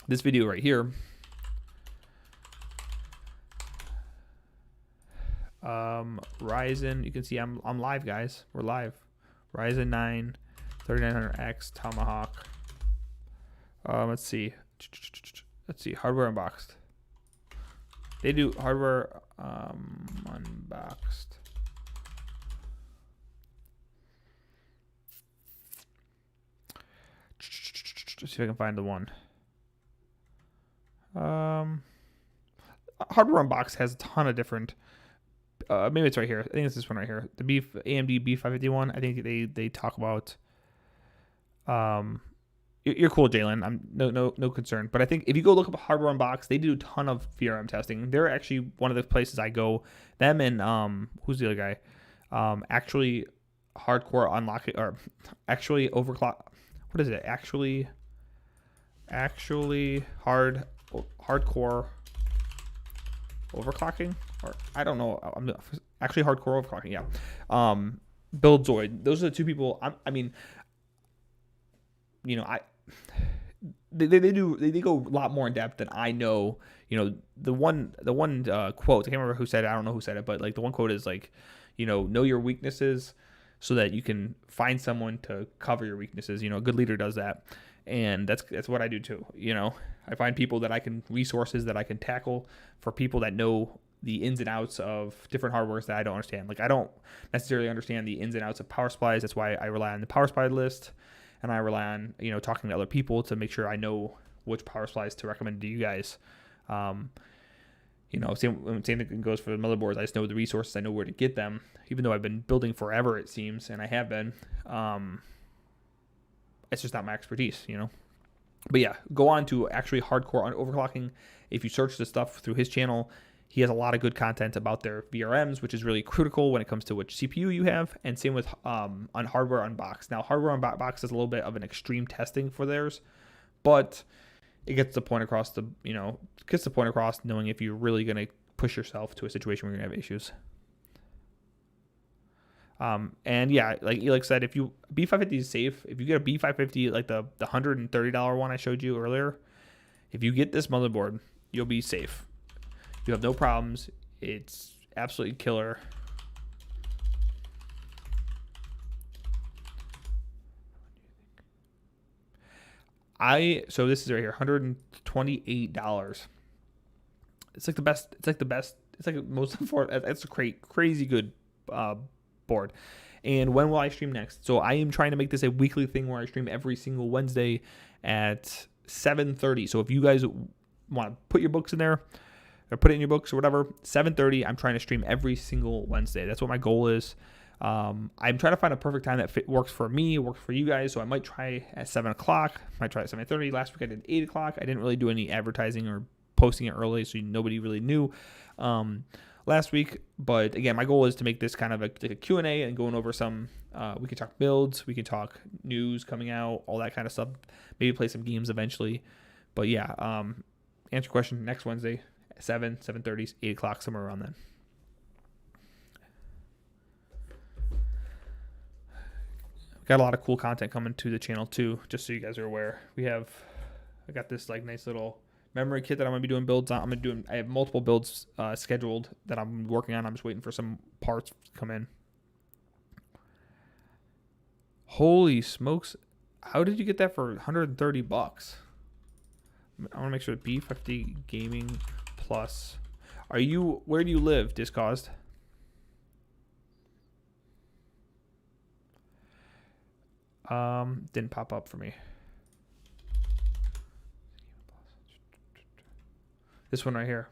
this video right here. Ryzen, you can see I'm live, guys. We're live. Ryzen 9 3900X Tomahawk. Let's see. Hardware unboxed. They do hardware unboxed. Let's see if I can find the one. Hardware unboxed has a ton of different. Maybe it's right here. I think it's this one right here. The AMD B551. I think they talk about. You're cool, Jalen. I'm no concern. But I think if you go look up Hardware Unbox, they do a ton of VRM testing. They're actually one of the places I go. Them and who's the other guy? Actually, Hardcore Unlocking or actually Overclock. What is it? Actually hardcore overclocking, or I don't know. I'm actually hardcore overclocking. Yeah. Buildzoid. Those are the two people. I mean, you know, they go a lot more in depth than I know. You know, the one quote, I can't remember who said it. I don't know who said it, but like the one quote is like, you know your weaknesses so that you can find someone to cover your weaknesses. You know, a good leader does that. And that's what I do too. You know, I find people that resources that I can tackle for people that know the ins and outs of different hardwares that I don't understand. Like I don't necessarily understand the ins and outs of power supplies. That's why I rely on the power supply list, and I rely on, you know, talking to other people to make sure I know which power supplies to recommend to you guys. You know, same thing goes for the motherboards. I just know the resources. I know where to get them, even though I've been building forever, it seems, and I have been. It's just not my expertise, you know. But yeah, go on to actually hardcore on overclocking. If you search the stuff through his channel, he has a lot of good content about their VRMs, which is really critical when it comes to which CPU you have. And same with on Hardware Unbox. Now, Hardware Unbox is a little bit of an extreme testing for theirs, but it gets the point across knowing if you're really going to push yourself to a situation where you're going to have issues. And yeah, like Elix said, if you B550 is safe. If you get a B550, like the $130 one I showed you earlier, if you get this motherboard, you'll be safe. You have no problems. It's absolutely killer. So this is right here, $128. It's like the best. It's like the best. It's like most affordable. It's a crazy good board. And when will I stream next? So I am trying to make this a weekly thing where I stream every single Wednesday at 7:30. So if you guys want to put your books in there or put it in your books or whatever, 7:30, I'm trying to stream every single Wednesday. That's what my goal is. I'm trying to find a perfect time that works for me, works for you guys. So I might try at 7 o'clock. Might try at 7:30. Last week I did 8 o'clock. I didn't really do any advertising or posting it early, so nobody really knew last week. But again, my goal is to make this kind of like a Q&A and going over some, we can talk builds, we can talk news coming out, all that kind of stuff. Maybe play some games eventually. But yeah, answer your question next Wednesday, 7:30, 8 o'clock, somewhere around then. Got a lot of cool content coming to the channel too, just so you guys are aware. I got this like nice little memory kit that I'm gonna be doing builds on. I have multiple builds scheduled that I'm working on. I'm just waiting for some parts to come in. Holy smokes! How did you get that for $130? I want to make sure B50 Gaming Plus. Where do you live, Discaused? Didn't pop up for me. This one right here.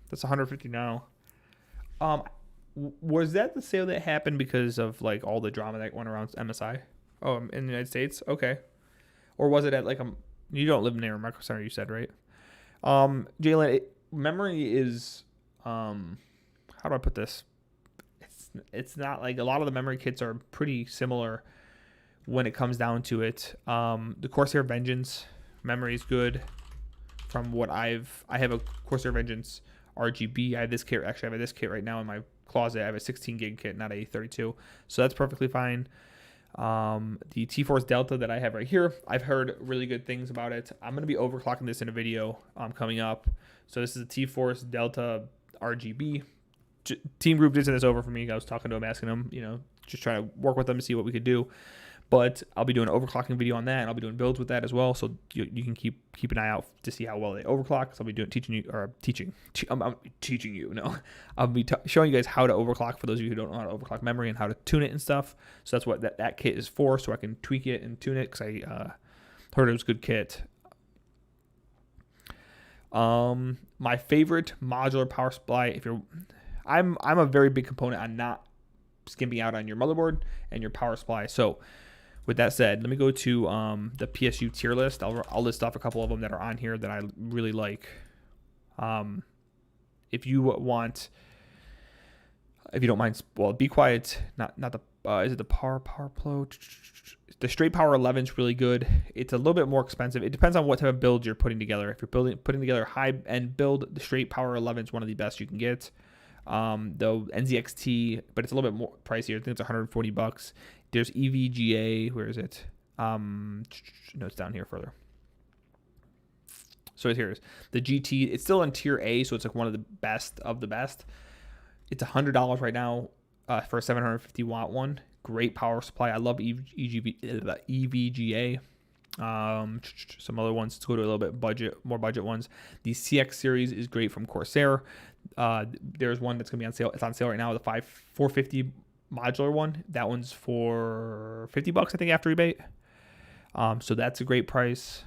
That's $150 now. Was that the sale that happened because of like all the drama that went around MSI? Oh, in the United States? Okay. Or was it at like you don't live near a Micro Center, you said, right? Jalen, memory is how do I put this? It's not like a lot of the memory kits are pretty similar when it comes down to it. The Corsair Vengeance memory is good. From what I have a Corsair Vengeance RGB. I have this kit. Actually, I have this kit right now in my closet. I have a 16 gig kit, not a 32. So that's perfectly fine. The T-Force Delta that I have right here, I've heard really good things about it. I'm going to be overclocking this in a video coming up. So this is a T-Force Delta RGB. Team Group did send this over for me. I was talking to him, asking him, just trying to work with them to see what we could do. But I'll be doing an overclocking video on that, and I'll be doing builds with that as well. So you can keep an eye out to see how well they overclock. So I'll be teaching you. No, I'll be showing you guys how to overclock for those of you who don't know how to overclock memory and how to tune it and stuff. So that's what that kit is for. So I can tweak it and tune it because I heard it was a good kit. My favorite modular power supply. I'm a very big component on not skimping out on your motherboard and your power supply. So with that said, let me go to the PSU tier list. I'll list off a couple of them that are on here that I really like. If you don't mind, well, Be Quiet, not the is it the Power Pro? The Straight Power 11 is really good. It's a little bit more expensive. It depends on what type of build you're putting together. If you're putting together a high end build, the Straight Power 11 is one of the best you can get. The NZXT, but it's a little bit more pricier. I think it's $140. There's EVGA. Where is it? No, it's down here further. So here it is. The GT. It's still in tier A, so it's like one of the best of the best. It's $100 right now for a 750 watt one. Great power supply. I love EVGA. Some other ones. Let's go to a little bit more budget ones. The CX series is great from Corsair. There's one that's gonna be on sale. It's on sale right now. The 450 modular one. That one's for $50, I think, after rebate. So that's a great price.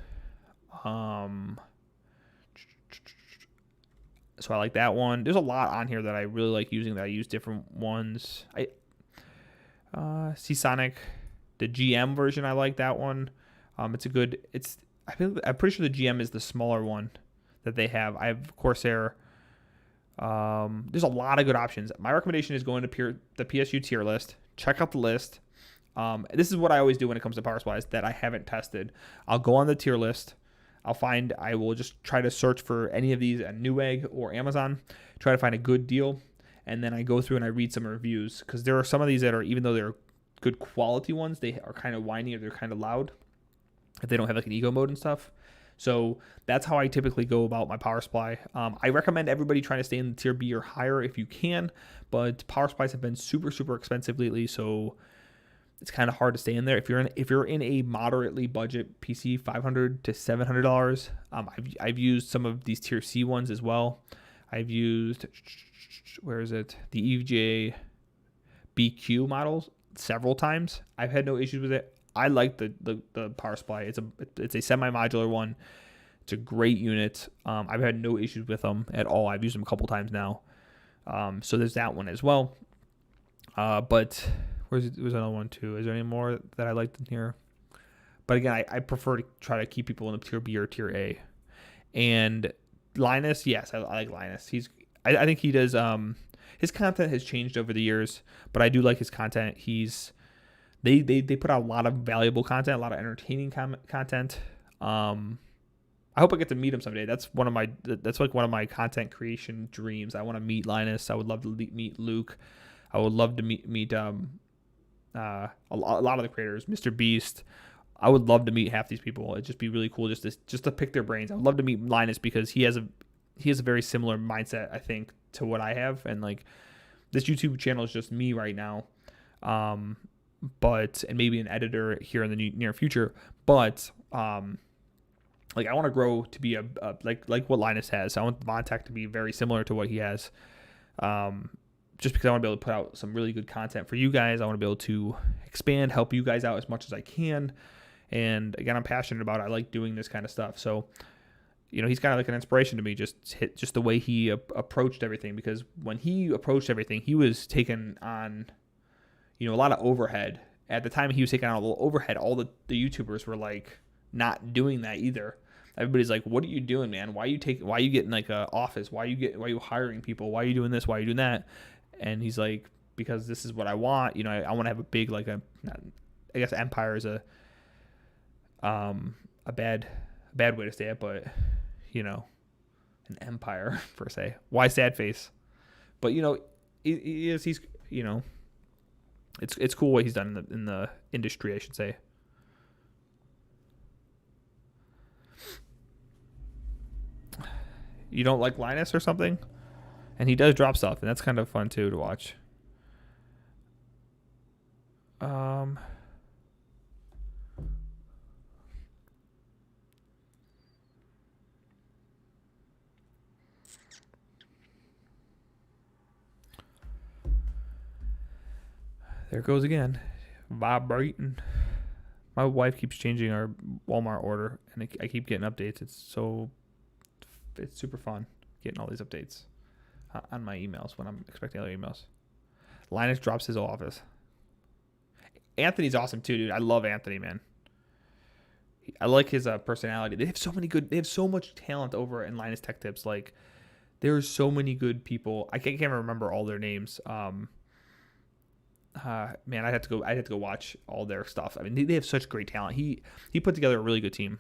So I like that one. There's a lot on here that I really like using, that I use different ones. Seasonic, the GM version, I like that one. I'm pretty sure the GM is the smaller one that they have. I have Corsair. There's a lot of good options. My recommendation is going to the PSU tier list. Check out the list. This is what I always do when it comes to power supplies that I haven't tested. I'll go on the tier list. I will just try to search for any of these at Newegg or Amazon, try to find a good deal, and then I go through and I read some reviews, because there are some of these that are, even though they're good quality ones, they are kind of whiny or they're kind of loud if they don't have like an eco mode and stuff. So that's how I typically go about my power supply. I recommend everybody trying to stay in the tier B or higher if you can, but power supplies have been super, super expensive lately, so it's kind of hard to stay in there. If you're in a moderately budget PC, $500 to $700. I've used some of these tier C ones as well. I've used, where is it? The EVGA BQ models several times. I've had no issues with it. I like the power supply. It's a semi-modular one. It's a great unit. I've had no issues with them at all. I've used them a couple times now. So there's that one as well. But there's another one too. Is there any more that I liked in here? But again, I prefer to try to keep people in the tier B or tier A. And Linus, yes, I like Linus. I think he does. His content has changed over the years, but I do like his content. They put out a lot of valuable content, a lot of entertaining content. I hope I get to meet him someday. That's like one of my content creation dreams. I want to meet Linus. I would love to meet Luke. I would love to meet a lot of the creators, Mr. Beast. I would love to meet half these people. It'd just be really cool just to pick their brains. I would love to meet Linus because he has a very similar mindset, I think, to what I have. And like, this YouTube channel is just me right now. And maybe an editor here in the near future. But like, I want to grow to be like what Linus has. I want VonTech to be very similar to what he has. Just because I want to be able to put out some really good content for you guys. I want to be able to expand, help you guys out as much as I can. And again, I'm passionate about it. I like doing this kind of stuff. So, he's kind of like an inspiration to me, just the way he approached everything. Because when he approached everything, he was taking on, a lot of overhead. At the time he was taking on a little overhead, all the YouTubers were like not doing that either. Everybody's like, what are you doing, man? Why are you getting like an office? Why are you hiring people? Why are you doing this? Why are you doing that? And he's like, because this is what I want. I want to have a big, I guess empire is a bad way to say it, but an empire per se. Why sad face? But he's it's cool what he's done in the industry, I should say. You don't like Linus or something? And he does drop stuff, and that's kind of fun too to watch. There it goes again, vibrating. My wife keeps changing our Walmart order, and I keep getting updates. It's super fun getting all these updates on my emails when I'm expecting other emails. Linus drops his office. Anthony's awesome too, dude. I love Anthony, man. I like his personality. They have so many good. They have so much talent over in Linus Tech Tips. Like there's so many good people. I can't remember all their names. Man, I'd have to go. I'd have to go watch all their stuff. I mean, they have such great talent. He put together a really good team.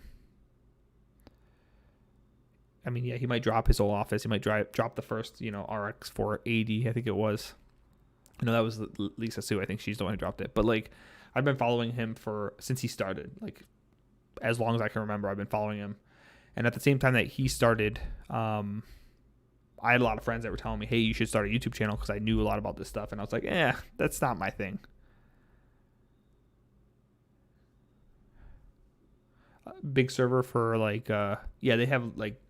I mean, yeah, he might drop his whole office. He might drop the first, RX 480. I think it was. No, that was Lisa Sue. I think she's the one who dropped it. But like, I've been following him since he started. Like, as long as I can remember, I've been following him. And at the same time that he started, I had a lot of friends that were telling me, "Hey, you should start a YouTube channel," because I knew a lot about this stuff. And I was like, that's not my thing. Big server for like, they have like,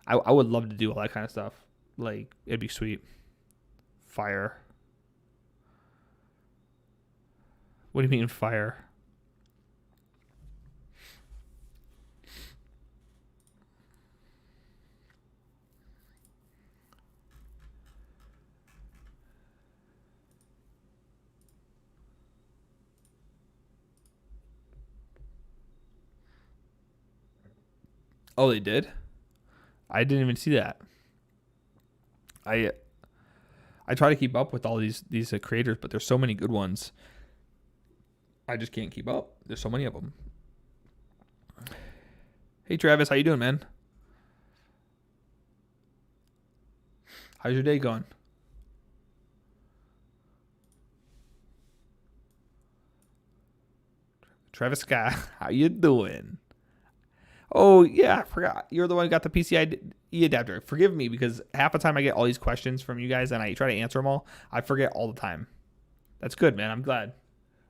I would love to do all that kind of stuff. Like, it'd be sweet. Fire. What do you mean fire? Oh, they did? I didn't even see that. I try to keep up with all these creators, but there's so many good ones. I just can't keep up. There's so many of them. Hey Travis, how you doing, man? How's your day going? Travis Scott, how you doing? Oh, yeah, I forgot. You're the one who got the PCIe adapter. Forgive me, because half the time I get all these questions from you guys and I try to answer them all. I forget all the time. That's good, man. I'm glad.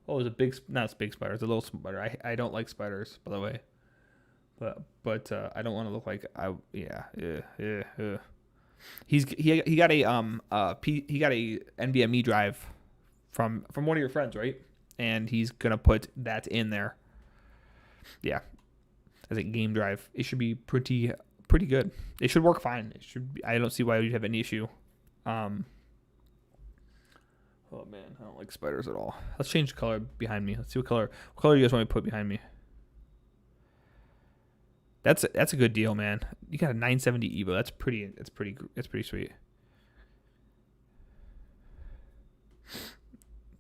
Oh, it's not a big spider. It's a little spider. I don't like spiders, by the way. But I don't want to look like He got a NVMe drive from one of your friends, right? And he's gonna put that in there. Yeah, as a game drive. It should be pretty good. It should work fine. I don't see why you'd have any issue. Oh man, I don't like spiders at all. Let's change the color behind me. Let's see what color you guys want me to put behind me. That's a good deal, man. You got a 970 Evo. That's pretty sweet.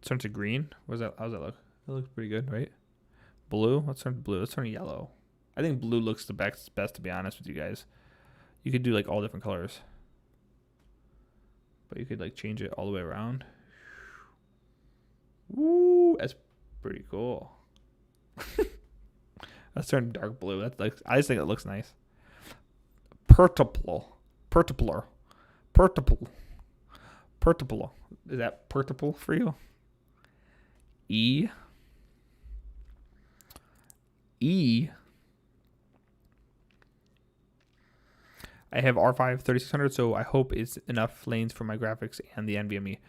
Turn to green. How's that look? That looks pretty good, right? Blue. Let's turn to blue. Let's turn to yellow. I think blue looks the best, to be honest with you guys. You could do like all different colors, but you could like change it all the way around. Woo, that's pretty cool. Let's turn dark blue. That's like, I just think it looks nice. Pertipler. Is that pertipler for you? E. I have R5 3600, so I hope it's enough lanes for my graphics and the NVMe.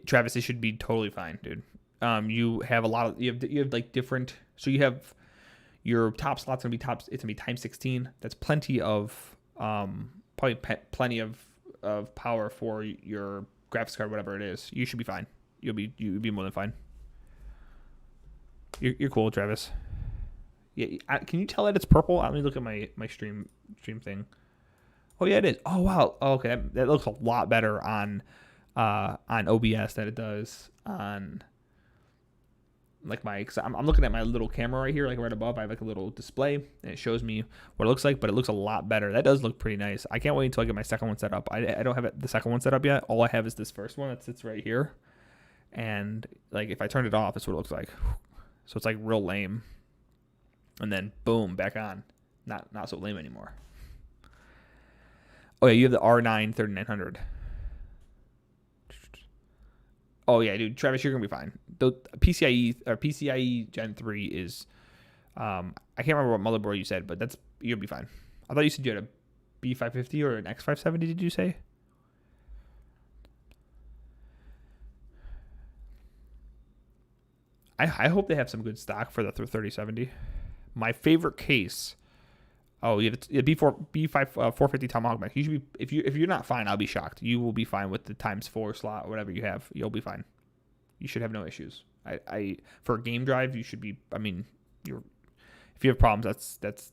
Travis, it should be totally fine, dude. You have you have like different. So you have your top slot's gonna be it's gonna be times 16. That's plenty of probably plenty of power for your graphics card, whatever it is. You should be fine. You'll be more than fine. You're cool, Travis. Yeah, can you tell that it's purple? Let me look at my stream thing. Oh yeah, it is. Oh wow. Oh, okay, that looks a lot better on OBS than it does on like I'm looking at my little camera right here, like right above. I have like a little display and it shows me what it looks like, but it looks a lot better. That does look pretty nice. I can't wait until I get my second one set up. I don't have the second one set up yet. All I have is this first one that sits right here, and like if I turn it off, that's what it looks like. So it's like real lame, and then boom, back on. Not so lame anymore. Oh yeah, you have the R9 3900. Oh yeah, dude, Travis, you're gonna be fine. The PCIe Gen 3 is, I can't remember what motherboard you said, but you'll be fine. I thought you said you had a B550 or an X570. Did you say? I hope they have some good stock for the 3070. My favorite case. Oh, yeah, B5 450 Tomahawk Max. You should be if you're not fine, I'll be shocked. You will be fine with the ×4 slot or whatever you have. You'll be fine. You should have no issues. I for a game drive, you should be. I mean, if you have problems, that's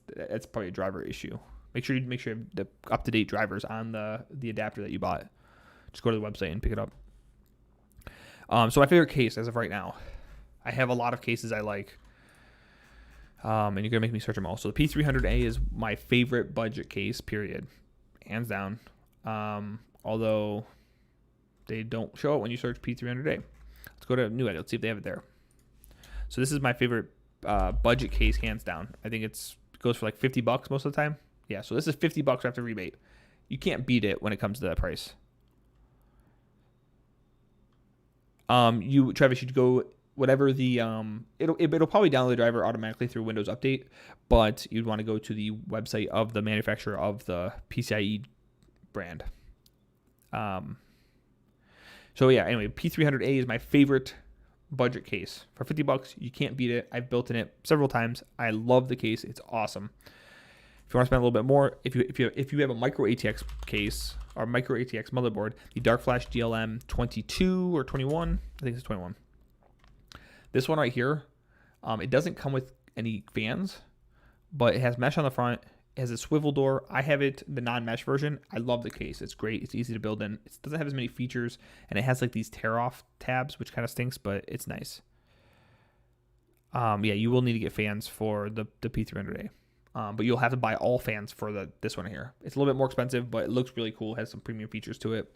probably a driver issue. Make sure you have the up-to-date drivers on the adapter that you bought. Just go to the website and pick it up. So my favorite case as of right now, I have a lot of cases I like. And you're gonna make me search them all. So the P300A is my favorite budget case, period, hands down. Although they don't show it when you search P300A. Let's go to Newegg. Let's see if they have it there. So this is my favorite budget case, hands down. I think it goes for like $50 most of the time. Yeah, so this is $50 after rebate. You can't beat it when it comes to that price. Travis, you should go whatever the it'll probably download the driver automatically through Windows Update, but you'd want to go to the website of the manufacturer of the PCIe brand. So yeah, anyway, P300A is my favorite budget case. For $50, you can't beat it. I've built in it several times. I love the case. It's awesome. If you want to spend a little bit more, if you have a micro ATX case or micro ATX motherboard, the Dark Flash DLM 22 or 21, I think it's 21. This one right here, it doesn't come with any fans, but it has mesh on the front. It has a swivel door. I have it, the non-mesh version. I love the case. It's great. It's easy to build in. It doesn't have as many features, and it has like these tear-off tabs, which kind of stinks, but it's nice. Yeah, you will need to get fans for the P300A. But you'll have to buy all fans for this one here. It's a little bit more expensive, but it looks really cool. It has some premium features to it.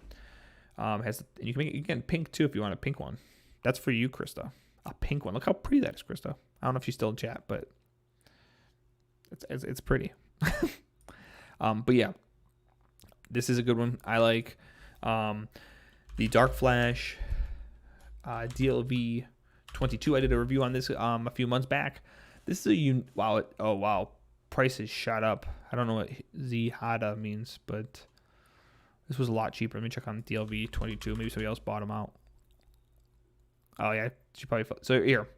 And you can make it again pink too if you want a pink one. That's for you, Krista. A pink one. Look how pretty that is, Krista. I don't know if she's still in chat, but it's pretty. But yeah, this is a good one. I like the Dark Flash DLV 22. I did a review on this a few months back. This is wow. Prices shot up. I don't know what ZHADA means, but this was a lot cheaper. Let me check on DLV 22. Maybe somebody else bought them out. Oh yeah, she probably. So here,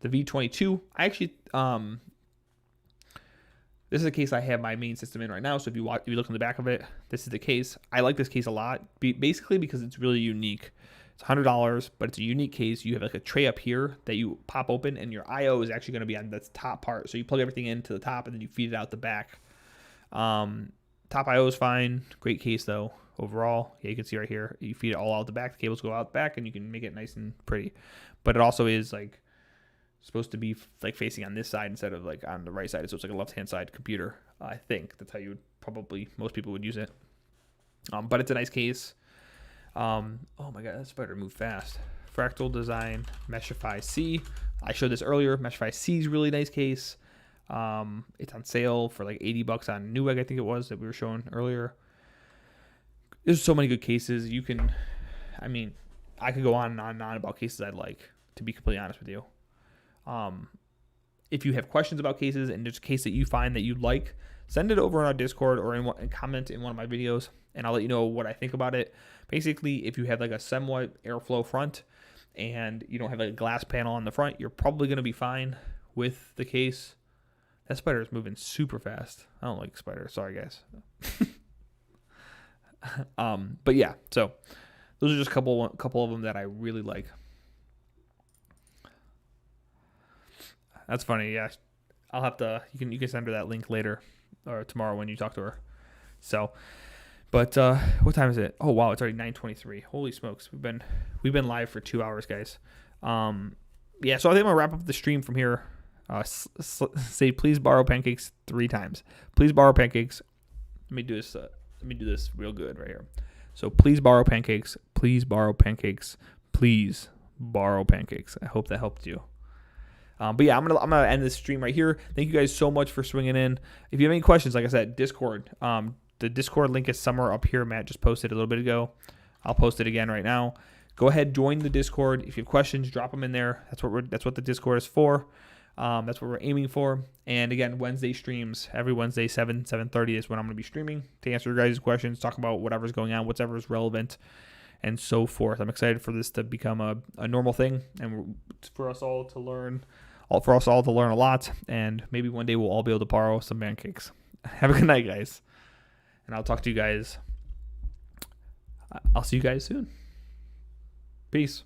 the V22. I actually this is a case I have my main system in right now. So if you look in the back of it, this is the case. I like this case a lot, basically because it's really unique. It's $100, but it's a unique case. You have like a tray up here that you pop open, and your I/O is actually going to be on the top part. So you plug everything into the top, and then you feed it out the back. Top I/O is fine. Great case though overall. Yeah, you can see right here. You feed it all out the back. The cables go out the back, and you can make it nice and pretty. But it also is like supposed to be like facing on this side instead of like on the right side. So it's like a left-hand side computer. I think that's how you would most people would use it. But it's a nice case. Oh my god, that spider moved fast. Fractal Design Meshify C. I showed this earlier. Meshify C is really nice case. It's on sale for like $80 on Newegg, I think it was, that we were showing earlier. There's so many good cases. I could go on and on about cases I'd like, to be completely honest with you. If you have questions about cases and there's a case that you find that you like, send it over on our Discord or and comment in one of my videos, and I'll let you know what I think about it. Basically, if you have like a somewhat airflow front and you don't have like a glass panel on the front, you're probably going to be fine with the case. That spider is moving super fast. I don't like spiders. Sorry, guys. But yeah, so those are just a couple of them that I really like. That's funny. Yeah, I'll have to. You can send her that link later or tomorrow when you talk to her. So, but what time is it? Oh wow, it's already 9:23. Holy smokes, we've been live for 2 hours, guys. Yeah, so I think I'm gonna wrap up the stream from here. Say please borrow pancakes 3 times. Please borrow pancakes. Let me do this. Let me do this real good right here. So please borrow pancakes. Please borrow pancakes. Please borrow pancakes. I hope that helped you. But yeah, I'm gonna end this stream right here. Thank you guys so much for swinging in. If you have any questions, like I said, Discord. The Discord link is somewhere up here. Matt just posted a little bit ago. I'll post it again right now. Go ahead, join the Discord. If you have questions, drop them in there. That's what the Discord is for. That's what we're aiming for. And again, Wednesday streams. Every Wednesday, 7:30 is when I'm going to be streaming to answer your guys' questions, talk about whatever's going on, whatever's relevant, and so forth. I'm excited for this to become a normal thing, and for us all to learn, a lot. And maybe one day we'll all be able to borrow some pancakes. Have a good night, guys. And I'll talk to you guys. I'll see you guys soon. Peace.